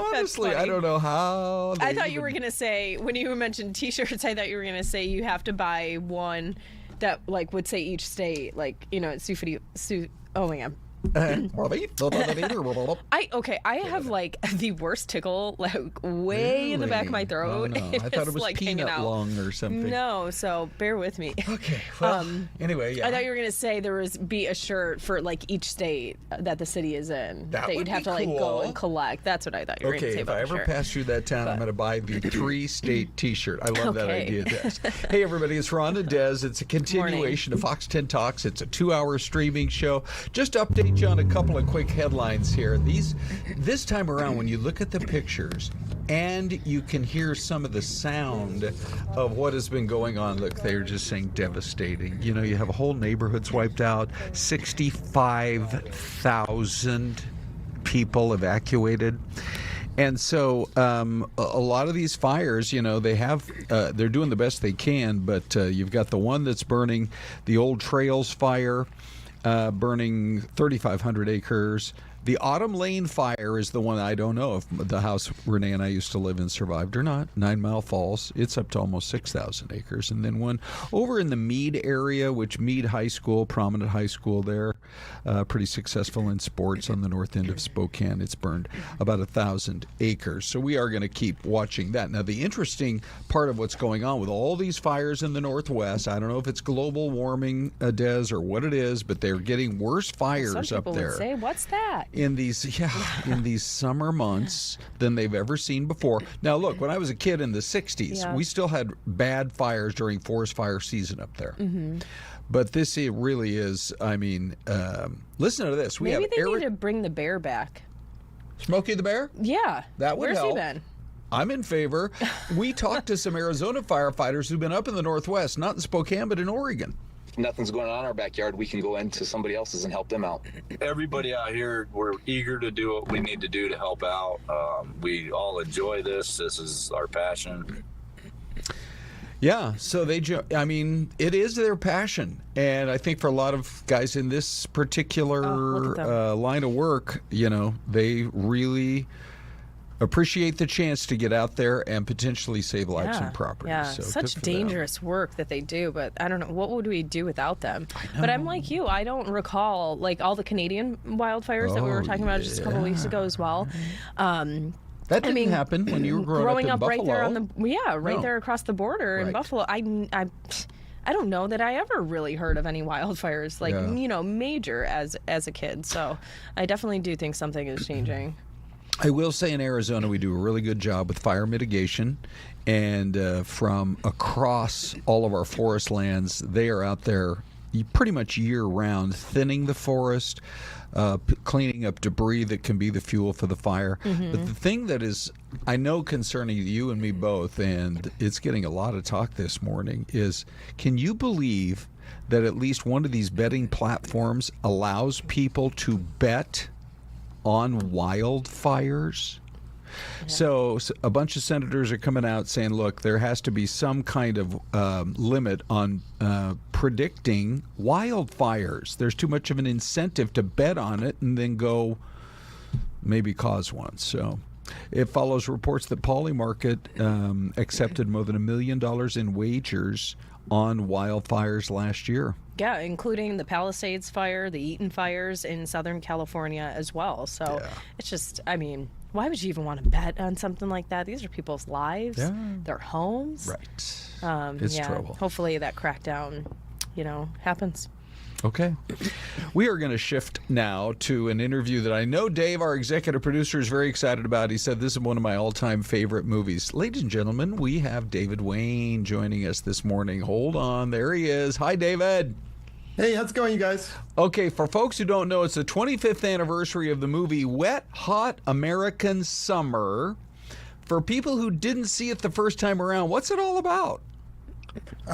Honestly, I don't know how. I thought you were going to say, when you mentioned T-shirts, I thought you were going to say you have to buy one that like would say each state, like, you know, Sioux City. Oh my God. I have like the worst tickle, like way in the back of my throat. Oh, no. I thought it was like peanut lung or something. No, so bear with me. Okay. Well, anyway, yeah. I thought you were gonna say there be a shirt for like each state that the city is in that you'd have to like go and collect. That's what I thought you were gonna say. Okay, if I ever pass through that town, I'm gonna buy the 3-state T-shirt. I love that idea, Des. Hey, everybody, it's Ron and Des. It's a continuation of Fox 10 Talks. It's a 2-hour streaming show. Just update you on a couple of quick headlines here. This time around, when you look at the pictures and you can hear some of the sound of what has been going on, look, they're just saying devastating. You know, you have a whole neighborhoods wiped out, 65,000 people evacuated. And so a lot of these fires, you know, they're doing the best they can, but you've got the one that's burning, the Old Trails fire, burning 3,500 acres. The Autumn Lane fire is the one I don't know if the house Renee and I used to live in survived or not. 9 Mile Falls, it's up to almost 6,000 acres. And then one over in the Meade area, which Meade High School, prominent high school there, pretty successful in sports on the north end of Spokane. It's burned about 1,000 acres. So we are going to keep watching that. Now, the interesting part of what's going on with all these fires in the Northwest, I don't know if it's global warming, Des, or what it is, but they're getting worse fires up there. Some people would say, what's that? In these summer months than they've ever seen before. Now, look, when I was a kid in the 60s, we still had bad fires during forest fire season up there. Mm-hmm. But this really is, I mean, listen to this. Maybe they need to bring the bear back. Smokey the Bear? Yeah. That would help. Where's he been? I'm in favor. We talked to some Arizona firefighters who've been up in the Northwest, not in Spokane, but in Oregon. Nothing's going on in our backyard, we can go into somebody else's and help them out. Everybody out here, we're eager to do what we need to do to help out. We all enjoy this. This is our passion. Yeah, so I mean, it is their passion. And I think for a lot of guys in this particular line of work, you know, they really appreciate the chance to get out there and potentially save lives and property. Yeah, so such dangerous work that they do, but I don't know, what would we do without them? But I'm like you, I don't recall like all the Canadian wildfires that we were talking about just a couple weeks ago as well. That didn't happen when you were growing up in right Buffalo. There there across the border in Buffalo. I don't know that I ever really heard of any wildfires like you know, major as a kid. So I definitely do think something is changing. I will say in Arizona we do a really good job with fire mitigation, and from across all of our forest lands, they are out there pretty much year-round thinning the forest, cleaning up debris that can be the fuel for the fire. Mm-hmm. But the thing that is, I know, concerning you and me both, and it's getting a lot of talk this morning, is can you believe that at least one of these betting platforms allows people to bet on wildfires? So a bunch of senators are coming out saying, look, there has to be some kind of limit on predicting wildfires. There's too much of an incentive to bet on it and then go maybe cause one. So it follows reports that Polymarket accepted more than $1 million in wagers on wildfires last year. Yeah, including the Palisades fire, the Eaton fires in Southern California as well. So it's just, I mean, why would you even want to bet on something like that? These are people's lives, their homes. Right. It's trouble. Hopefully that crackdown, happens. Okay. We are going to shift now to an interview that I know Dave, our executive producer, is very excited about. He said this is one of my all-time favorite movies. Ladies and gentlemen, we have David Wayne joining us this morning. Hold on. There he is. Hi, David. Hey, how's it going, you guys? Okay, for folks who don't know, it's the 25th anniversary of the movie Wet Hot American Summer. For people who didn't see it the first time around, what's it all about?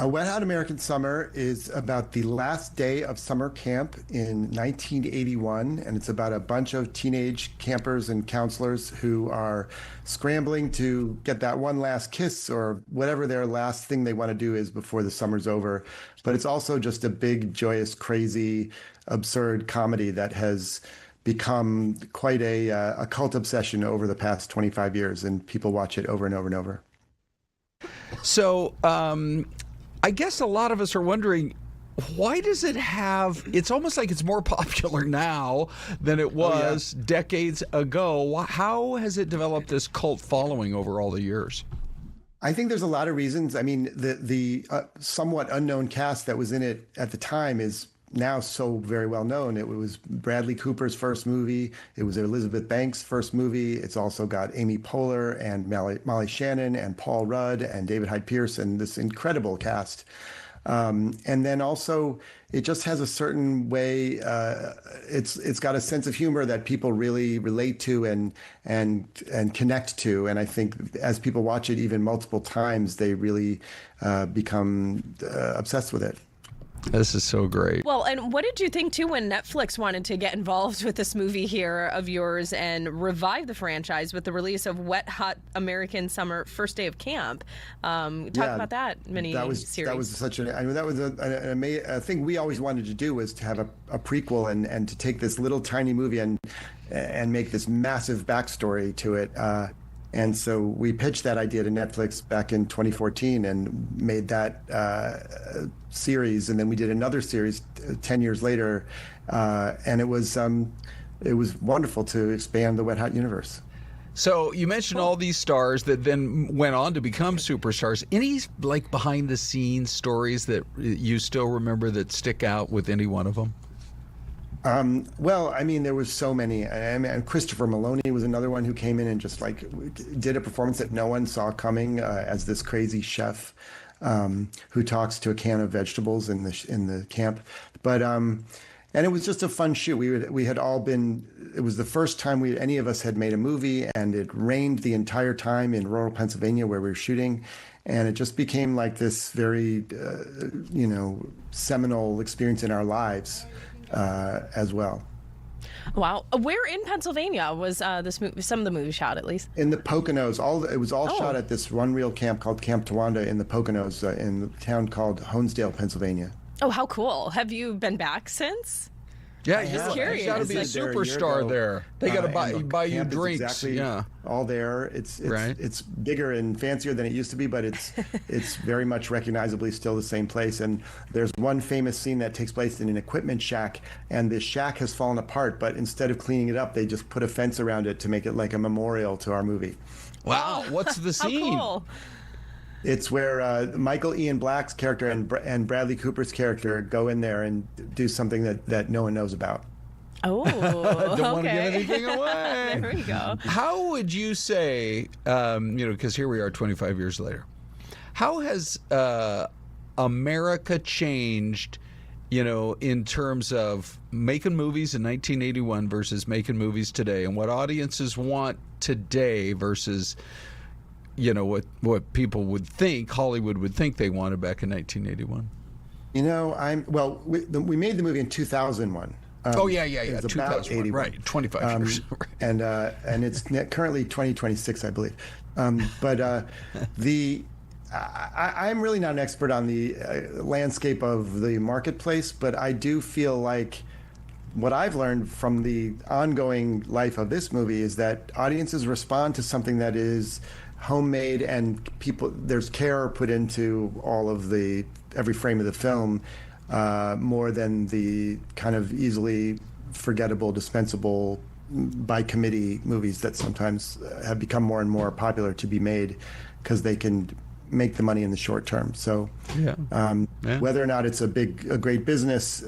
Wet Hot American Summer is about the last day of summer camp in 1981, and it's about a bunch of teenage campers and counselors who are scrambling to get that one last kiss or whatever their last thing they want to do is before the summer's over. But it's also just a big, joyous, crazy, absurd comedy that has become quite a cult obsession over the past 25 years, and people watch it over and over and over. So I guess a lot of us are wondering, why does it have, it's almost like it's more popular now than it was decades ago. How has it developed this cult following over all the years? I think there's a lot of reasons. I mean, the somewhat unknown cast that was in it at the time is now so very well known. It was Bradley Cooper's first movie. It was Elizabeth Banks' first movie. It's also got Amy Poehler and Molly Shannon and Paul Rudd and David Hyde Pierce and this incredible cast. And then also, it just has a certain way. It's got a sense of humor that people really relate to and connect to. And I think as people watch it even multiple times, they really become obsessed with it. This is so great. Well, and what did you think, too, when Netflix wanted to get involved with this movie here of yours and revive the franchise with the release of Wet Hot American Summer First Day of Camp? Talk about that series. That was such an, I mean, that was an amazing thing we always wanted to do, was to have a prequel and to take this little tiny movie and make this massive backstory to it. And so we pitched that idea to Netflix back in 2014 and made that series. And then we did another series 10 years later. And it was wonderful to expand the Wet Hot universe. So you mentioned all these stars that then went on to become superstars. Any like behind the scenes stories that you still remember that stick out with any one of them? Well, I mean, there was so many. I mean, Christopher Maloney was another one who came in and just like did a performance that no one saw coming as this crazy chef who talks to a can of vegetables in the camp. But and it was just a fun shoot. We had all been. It was the first time any of us had made a movie, and it rained the entire time in rural Pennsylvania where we were shooting. And it just became like this very, seminal experience in our lives. As well. Wow. Where in Pennsylvania was this movie, some of the movie shot, at least? In the Poconos. It was all shot at this one real camp called Camp Towanda in the Poconos in the town called Honesdale, Pennsylvania. Oh, how cool. Have you been back since? Yeah, just curious. You got to be a superstar there. They got to buy you drinks. Exactly all there. It's bigger and fancier than it used to be, but it's very much recognizably still the same place. And there's one famous scene that takes place in an equipment shack, and this shack has fallen apart. But instead of cleaning it up, they just put a fence around it to make it like a memorial to our movie. Wow, what's the scene? How cool. It's where Michael Ian Black's character and Bradley Cooper's character go in there and do something that no one knows about. Oh, don't want to give anything away. There we go. How would you say, because here we are 25 years later, how has America changed, in terms of making movies in 1981 versus making movies today, and what audiences want today versus what people would think, Hollywood would think they wanted back in 1981? We made the movie in 2001. It's about 81. Right, 25 years. And it's currently 2026, I believe. I'm really not an expert on the landscape of the marketplace, but I do feel like what I've learned from the ongoing life of this movie is that audiences respond to something that is homemade, and there's care put into every frame of the film, more than the kind of easily forgettable, dispensable by committee movies that sometimes have become more and more popular to be made because they can make the money in the short term. So whether or not it's a great business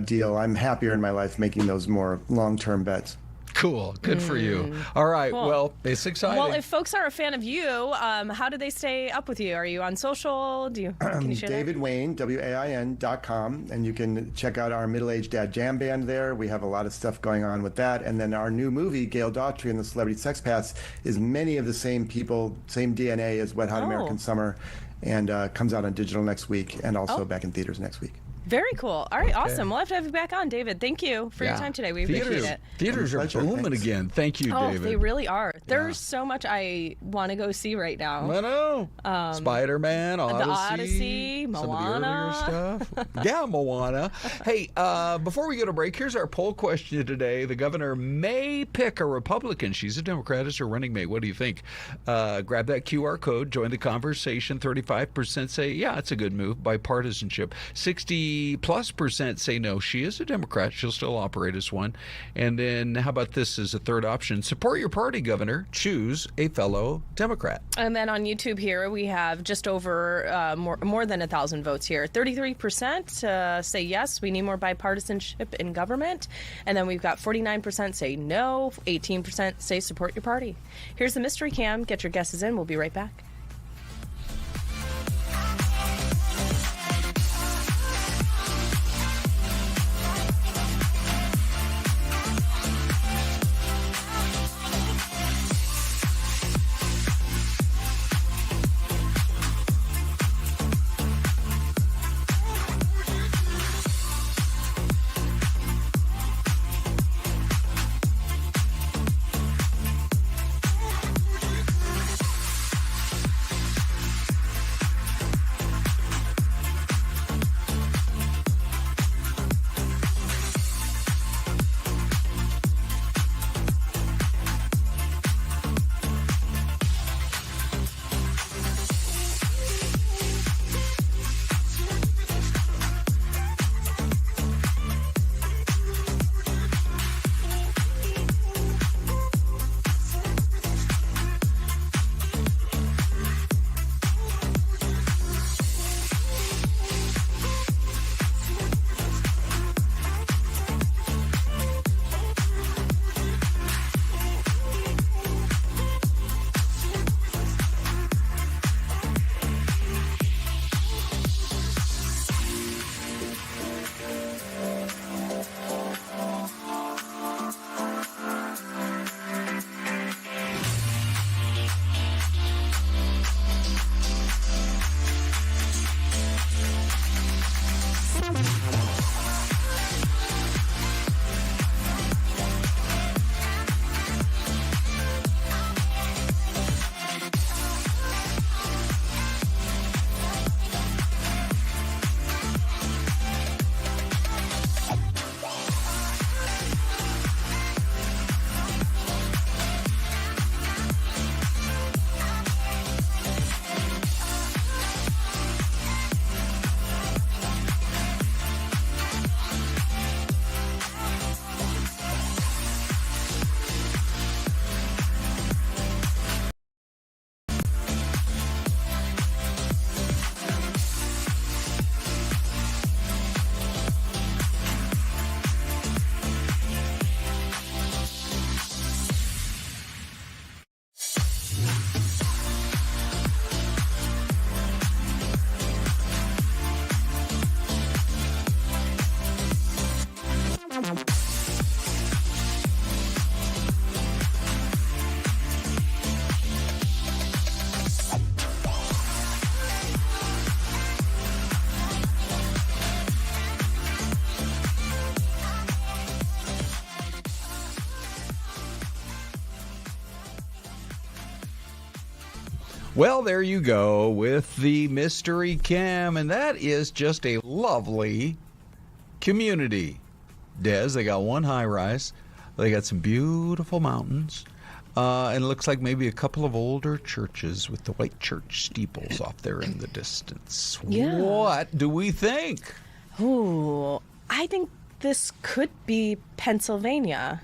deal, I'm happier in my life making those more long-term bets. Cool. Good for you. All right. Cool. Well, it's exciting. Well, if folks are a fan of you, how do they stay up with you? Are you on social? Can you share David Wayne, WAIN.com, and you can check out our Middle-Aged Dad Jam Band there. We have a lot of stuff going on with that. And then our new movie, Gail Daughtry and the Celebrity Sex Pats, is many of the same people, same DNA as Wet Hot American Summer, and comes out on digital next week and also back in theaters next week. Very cool. All right, awesome. We'll have to have you back on, David. Thank you for your time today. We appreciate it. Theaters are booming again. Thank you, David. They really are. There's so much I want to go see right now. I know. Spider-Man, Odyssey. The Odyssey, Moana. Some of the earlier stuff. Yeah, Moana. Hey, before we go to break, here's our poll question today. The governor may pick a Republican. She's a Democrat as her running mate. What do you think? Grab that QR code. Join the conversation. 35% say, yeah, it's a good move. Bipartisanship. 60+% say no, she is a Democrat. She'll still operate as one. And then how about this as a third option? Support your party, Governor. Choose a fellow Democrat. And then on YouTube here, we have just over more than 1,000 votes here. 33% say yes, we need more bipartisanship in government. And then we've got 49% say no, 18% say support your party. Here's the mystery cam. Get your guesses in. We'll be right back. Well, there you go with the mystery cam, and that is just a lovely community. Des, they got one high-rise. They got some beautiful mountains. And it looks like maybe a couple of older churches with the white church steeples off there in the distance. Yeah. What do we think? Ooh, I think this could be Pennsylvania.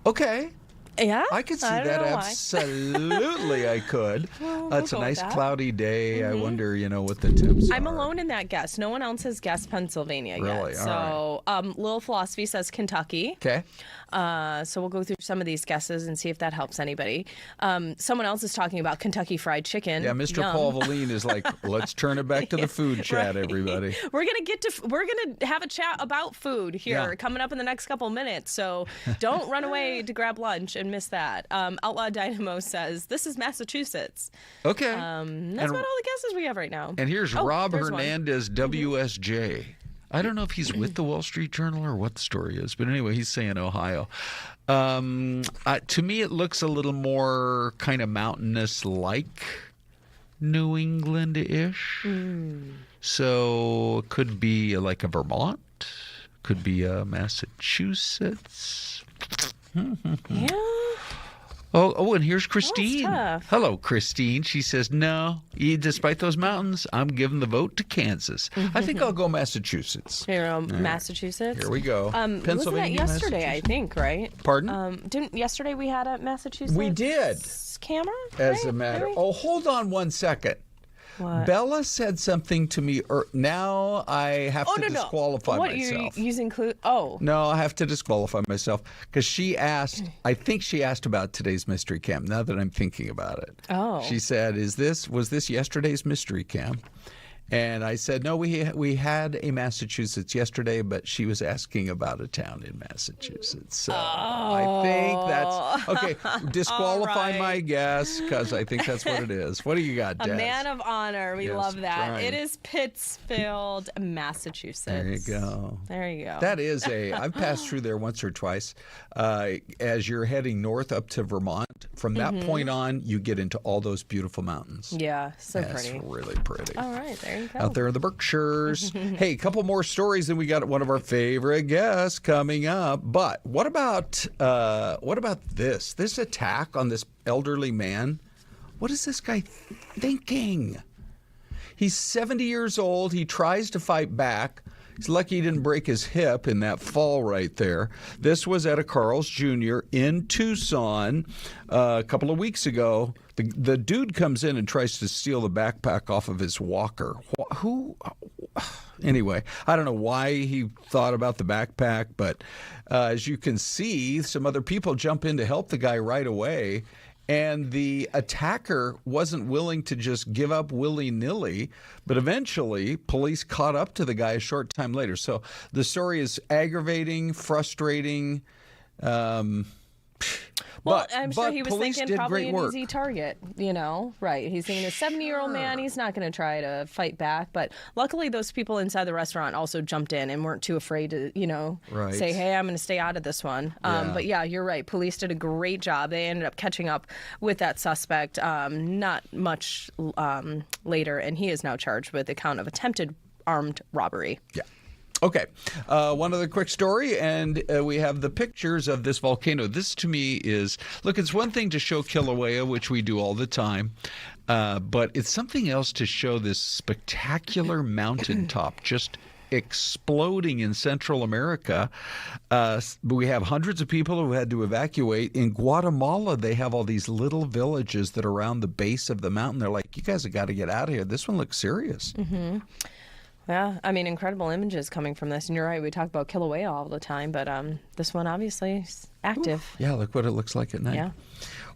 Okay. Yeah? I could see I don't that. know why. Absolutely, I could. Well, It's a we'll go nice with that. cloudy day. I wonder, what the temps I'm are. alone in that guess. No one else has guessed Pennsylvania Really? yet. All So, Little Philosophy says Kentucky. Okay. So we'll go through some of these guesses and see if that helps anybody. Someone else is talking about Kentucky Fried Chicken. Yeah, Mr. Yum. Paul Valine is like, let's turn it back to the food chat, everybody. We're gonna have a chat about food here Yeah. coming up in the next couple minutes. So don't run away to grab lunch and miss that. Outlaw Dynamo says this is Massachusetts. Okay. That's about all the guesses we have right now. And here's Rob there's one. Hernandez, WSJ. I don't know if he's with the Wall Street Journal or what the story is, but anyway, he's saying Ohio. To me, it looks a little more kind of mountainous, like New England-ish. So it could be like a Vermont, could be a Massachusetts. Yeah. Oh, and here's Christine. tough. Hello, Christine. She says, no, despite those mountains, I'm giving the vote to Kansas. I think I'll go Massachusetts. Here, Massachusetts. Here we go. Wasn't that Pennsylvania, yesterday, I think, right? Pardon? Didn't yesterday we had a Massachusetts? We did. Camera? As right? a matter. Did we? Oh, hold on one second. What? Bella said something to me. Now I have to disqualify What, myself. you're using clue? Oh. No, I have to disqualify myself because she asked. I think she asked about today's mystery cam. Now that I'm thinking about it, she said, was this yesterday's mystery cam?" And I said, "No, we had a Massachusetts yesterday, but she was asking about a town in Massachusetts." So I think that's okay. Disqualify my guess because I think that's what it is. What do you got, Des? A man of honor. We Yes, love that. trying. It is Pittsfield, Massachusetts. There you go. There you go. That is I've passed through there once or twice. As you're heading north up to Vermont, from that point on, you get into all those beautiful mountains. Yeah, so That's pretty. really pretty. All right, there you go. Out there in the Berkshires. Hey, a couple more stories, and we got one of our favorite guests coming up. But what about this? This attack on this elderly man? What is this guy thinking? He's 70 years old. He tries to fight back. He's lucky he didn't break his hip in that fall right there. This was at a Carl's Jr. in Tucson a couple of weeks ago. The dude comes in and tries to steal the backpack off of his walker. Who? Anyway, I don't know why he thought about the backpack, but as you can see, some other people jump in to help the guy right away. And the attacker wasn't willing to just give up willy-nilly, but eventually police caught up to the guy a short time later. So the story is aggravating, frustrating. Well, I'm sure he was police thinking did probably great an work. easy target, right? He's thinking a 70-year-old man, he's not going to try to fight back. But luckily, those people inside the restaurant also jumped in and weren't too afraid to, say, hey, I'm going to stay out of this one. But yeah, you're right. Police did a great job. They ended up catching up with that suspect not much later, and he is now charged with the count of attempted armed robbery. Yeah. Okay, one other quick story, and we have the pictures of this volcano. This, to me, it's one thing to show Kilauea, which we do all the time, but it's something else to show this spectacular mountaintop just exploding in Central America. We have hundreds of people who had to evacuate. In Guatemala, they have all these little villages that are around the base of the mountain. They're like, you guys have got to get out of here. This one looks serious. Mm-hmm. Yeah, I mean, incredible images coming from this. And you're right, we talk about Kilauea all the time, but this one obviously is active. Ooh. Yeah, look what it looks like at night. Yeah.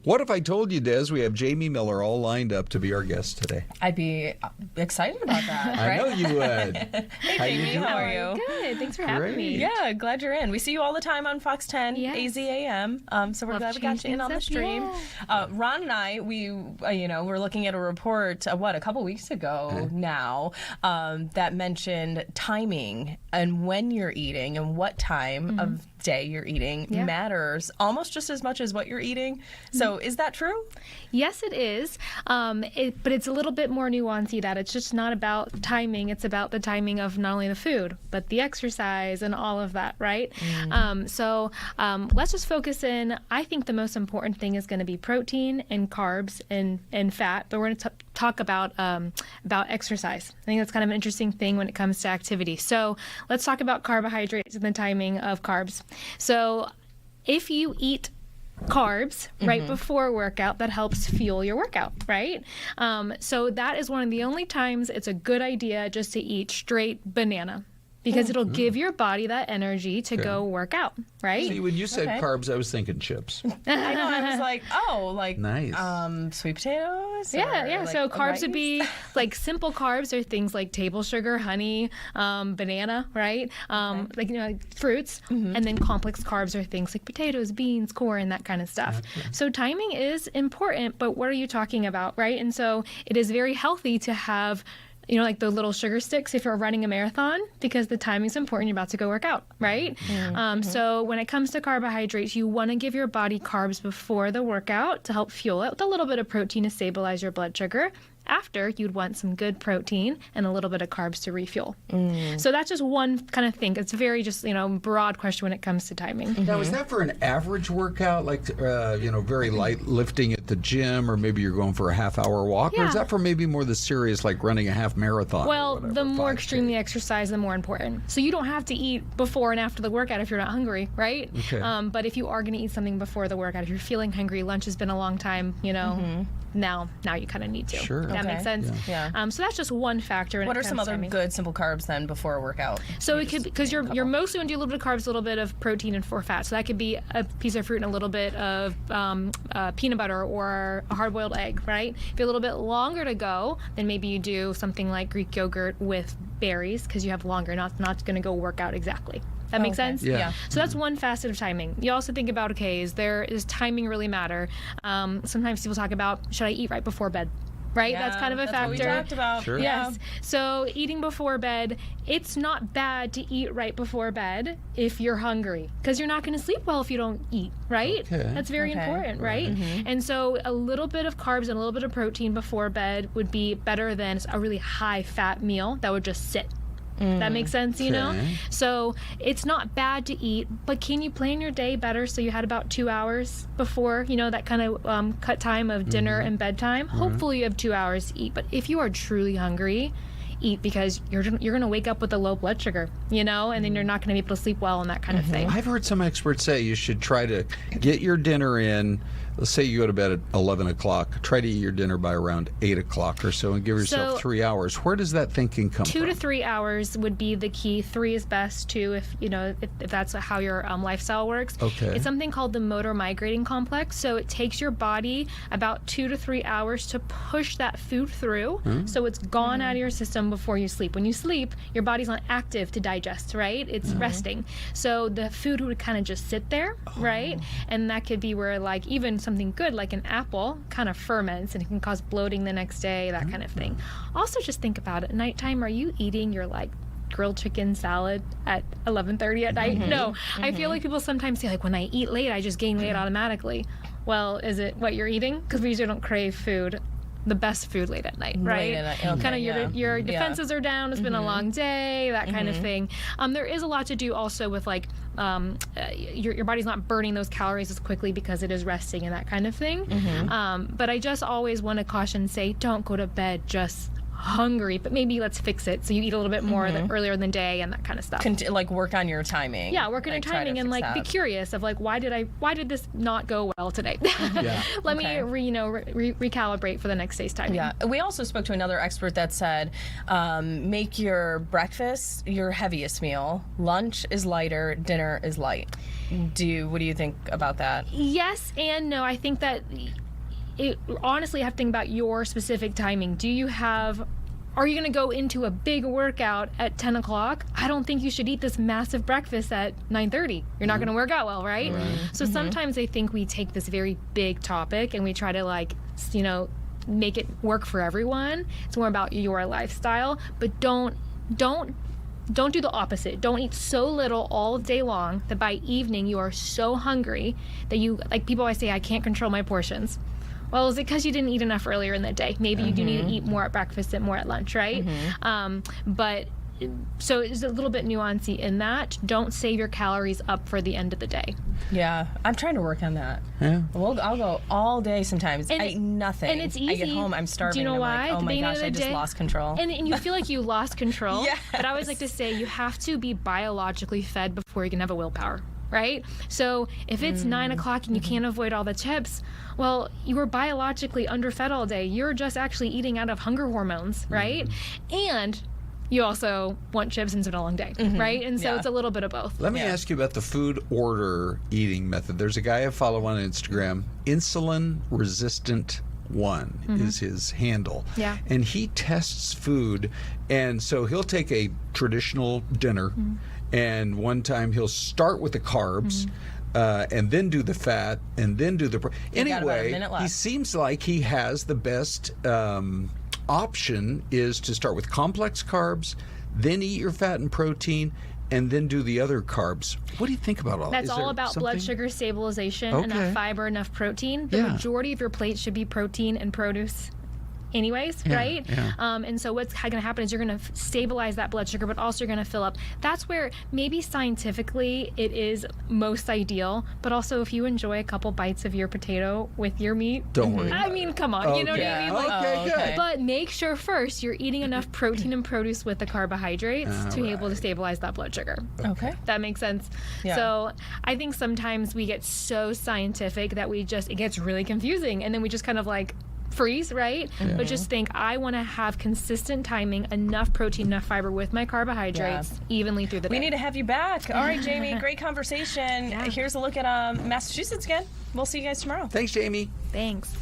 What if I told you, Des, we have Jamie Miller all lined up to be our guest today? I'd be excited about that. I know you would. Hey, How Jamie, you doing? how are you? Good. Thanks for having me. Yeah, glad you're in. We see you all the time on Fox 10, AZAM. So we're glad we got you in on the stream. Yeah. Ron and I, we're looking at a report, a couple weeks ago now, that mentioned timing and when you're eating and what time of day you're eating matters almost just as much as what you're eating. So is that true? Yes, it is. But it's a little bit more nuanced that it's just not about timing. It's about the timing of not only the food, but the exercise and all of that, right? So let's just focus in. I think the most important thing is going to be protein and carbs and fat, but we're going to talk about exercise. I think that's kind of an interesting thing when it comes to activity. So let's talk about carbohydrates and the timing of carbs. So if you eat carbs right before workout, that helps fuel your workout, right? So that is one of the only times it's a good idea just to eat straight banana, because it'll give your body that energy to go work out, right? See, when you said carbs, I was thinking chips. I know. I was like, nice. Sweet potatoes. Yeah. Like so carbs rice? would be like simple carbs are things like table sugar, honey, banana, right? Like fruits, and then complex carbs are things like potatoes, beans, corn, that kind of stuff. So timing is important, but what are you talking about, right? And so it is very healthy to have, like the little sugar sticks if you're running a marathon, because the timing's important. You're about to go work out, right? So when it comes to carbohydrates, you want to give your body carbs before the workout to help fuel it with a little bit of protein to stabilize your blood sugar. After, you'd want some good protein and a little bit of carbs to refuel. So that's just one kind of thing. It's very just, broad question when it comes to timing. Now, is that for an average workout, like, very light lifting at the gym, or maybe you're going for a half-hour walk? Or is that for maybe more the serious, like running a half marathon? Well, the more extreme the exercise, the more important. So you don't have to eat before and after the workout if you're not hungry, right? Okay. But if you are going to eat something before the workout, if you're feeling hungry, lunch has been a long time, now you kind of need to. Sure. That makes sense? Yeah. So that's just one factor. What are some other good simple carbs then before a workout? So it could, because you're mostly going to do a little bit of carbs, a little bit of protein and fat. So that could be a piece of fruit and a little bit of peanut butter or a hard-boiled egg, right? If you're a little bit longer to go, then maybe you do something like Greek yogurt with berries, because you have longer, not going to go work out exactly. That makes sense? Yeah. So that's one facet of timing. You also think about, does timing really matter? Sometimes people talk about, should I eat right before bed? Right? Yeah, that's kind of a factor. What we talked about. Sure. Yes. So eating before bed, it's not bad to eat right before bed if you're hungry, because you're not going to sleep well if you don't eat, right? Okay. That's very important, right? And so a little bit of carbs and a little bit of protein before bed would be better than a really high fat meal that would just sit. That makes sense, So it's not bad to eat, but can you plan your day better so you had about 2 hours before, that kind of cut time of dinner and bedtime? Hopefully you have 2 hours to eat, but if you are truly hungry, eat, because you're going to wake up with a low blood sugar, and then you're not going to be able to sleep well and that kind of thing. I've heard some experts say you should try to get your dinner in. Let's say you go to bed at 11 o'clock. Try to eat your dinner by around 8 o'clock or so and give yourself 3 hours. Where does that thinking come from? 2 to 3 hours would be the key. 3 is best, too, if that's how your lifestyle works. Okay. It's something called the motor migrating complex. So it takes your body about 2 to 3 hours to push that food through. So it's gone out of your system before you sleep. When you sleep, your body's not active to digest, right? It's resting. So the food would kind of just sit there, right? And that could be where, like, even something good like an apple kind of ferments and it can cause bloating the next day, that kind of thing. Also, just think about it. At nighttime, are you eating your grilled chicken salad at 11:30 at night? No. I feel like people sometimes say, when I eat late, I just gain weight automatically. Well, is it what you're eating? Because we usually don't crave food, the best food late at night, right? Kind of your defenses are down. It's been a long day, that kind of thing. There is a lot to do also with your body's not burning those calories as quickly because it is resting and that kind of thing. But I just always want to caution, say, don't go to bed just hungry, but maybe let's fix it so you eat a little bit more earlier in the day and that kind of stuff. Work on your timing. Yeah, work on your timing and be curious of why did this not go well today? Let me recalibrate for the next day's timing. Yeah. We also spoke to another expert that said make your breakfast your heaviest meal, lunch is lighter, dinner is light. What do you think about that? Yes and no. I think that honestly, you have to think about your specific timing. Are you going to go into a big workout at 10 o'clock? I don't think you should eat this massive breakfast at 9:30. You're not going to work out well, right? So sometimes I think we take this very big topic and we try to make it work for everyone. It's more about your lifestyle, but don't don't do the opposite. Don't eat so little all day long that by evening you are so hungry that you, like people always say, I can't control my portions. Well, is it because you didn't eat enough earlier in the day? Maybe you do need to eat more at breakfast and more at lunch, right? But so it's a little bit nuancy in that. Don't save your calories up for the end of the day. Yeah, I'm trying to work on that. Yeah. I'll go all day sometimes. I eat nothing. And it's easy. I get home, I'm starving. Do you know I'm why? like, oh my gosh, I just lost control. And you feel like you lost control. Yes. But I always like to say you have to be biologically fed before you can have a willpower. Right? So if it's 9 o'clock and you can't avoid all the chips, well, you were biologically underfed all day. You're just actually eating out of hunger hormones, right? And you also want chips and it's been a long day, right? And so it's a little bit of both. Let me ask you about the food order eating method. There's a guy I follow on Instagram, Insulin Resistant 1 is his handle. Yeah. And he tests food, and so he'll take a traditional dinner, and one time he'll start with the carbs, and then do the fat, and then do the... Anyway, he seems like he has the best option is to start with complex carbs, then eat your fat and protein, and then do the other carbs. What do you think about all that? That's all about blood sugar stabilization, enough fiber, enough protein. The majority of your plate should be protein and produce anyways, right? Yeah. And so what's going to happen is you're going to stabilize that blood sugar, but also you're going to fill up. That's where maybe scientifically it is most ideal, but also if you enjoy a couple bites of your potato with your meat, don't worry. I mean, come on, you know what I mean? Like, good. But make sure first you're eating enough protein and produce with the carbohydrates to be able to stabilize that blood sugar. Okay. That makes sense. Yeah. So I think sometimes we get so scientific that it gets really confusing, and then we just kind of like freeze, right? But just think, I want to have consistent timing, enough protein, enough fiber with my carbohydrates evenly through the day. We need to have you back. All right, Jamie, great conversation. Here's a look at Massachusetts again. We'll see you guys tomorrow. Thanks, Jamie. Thanks.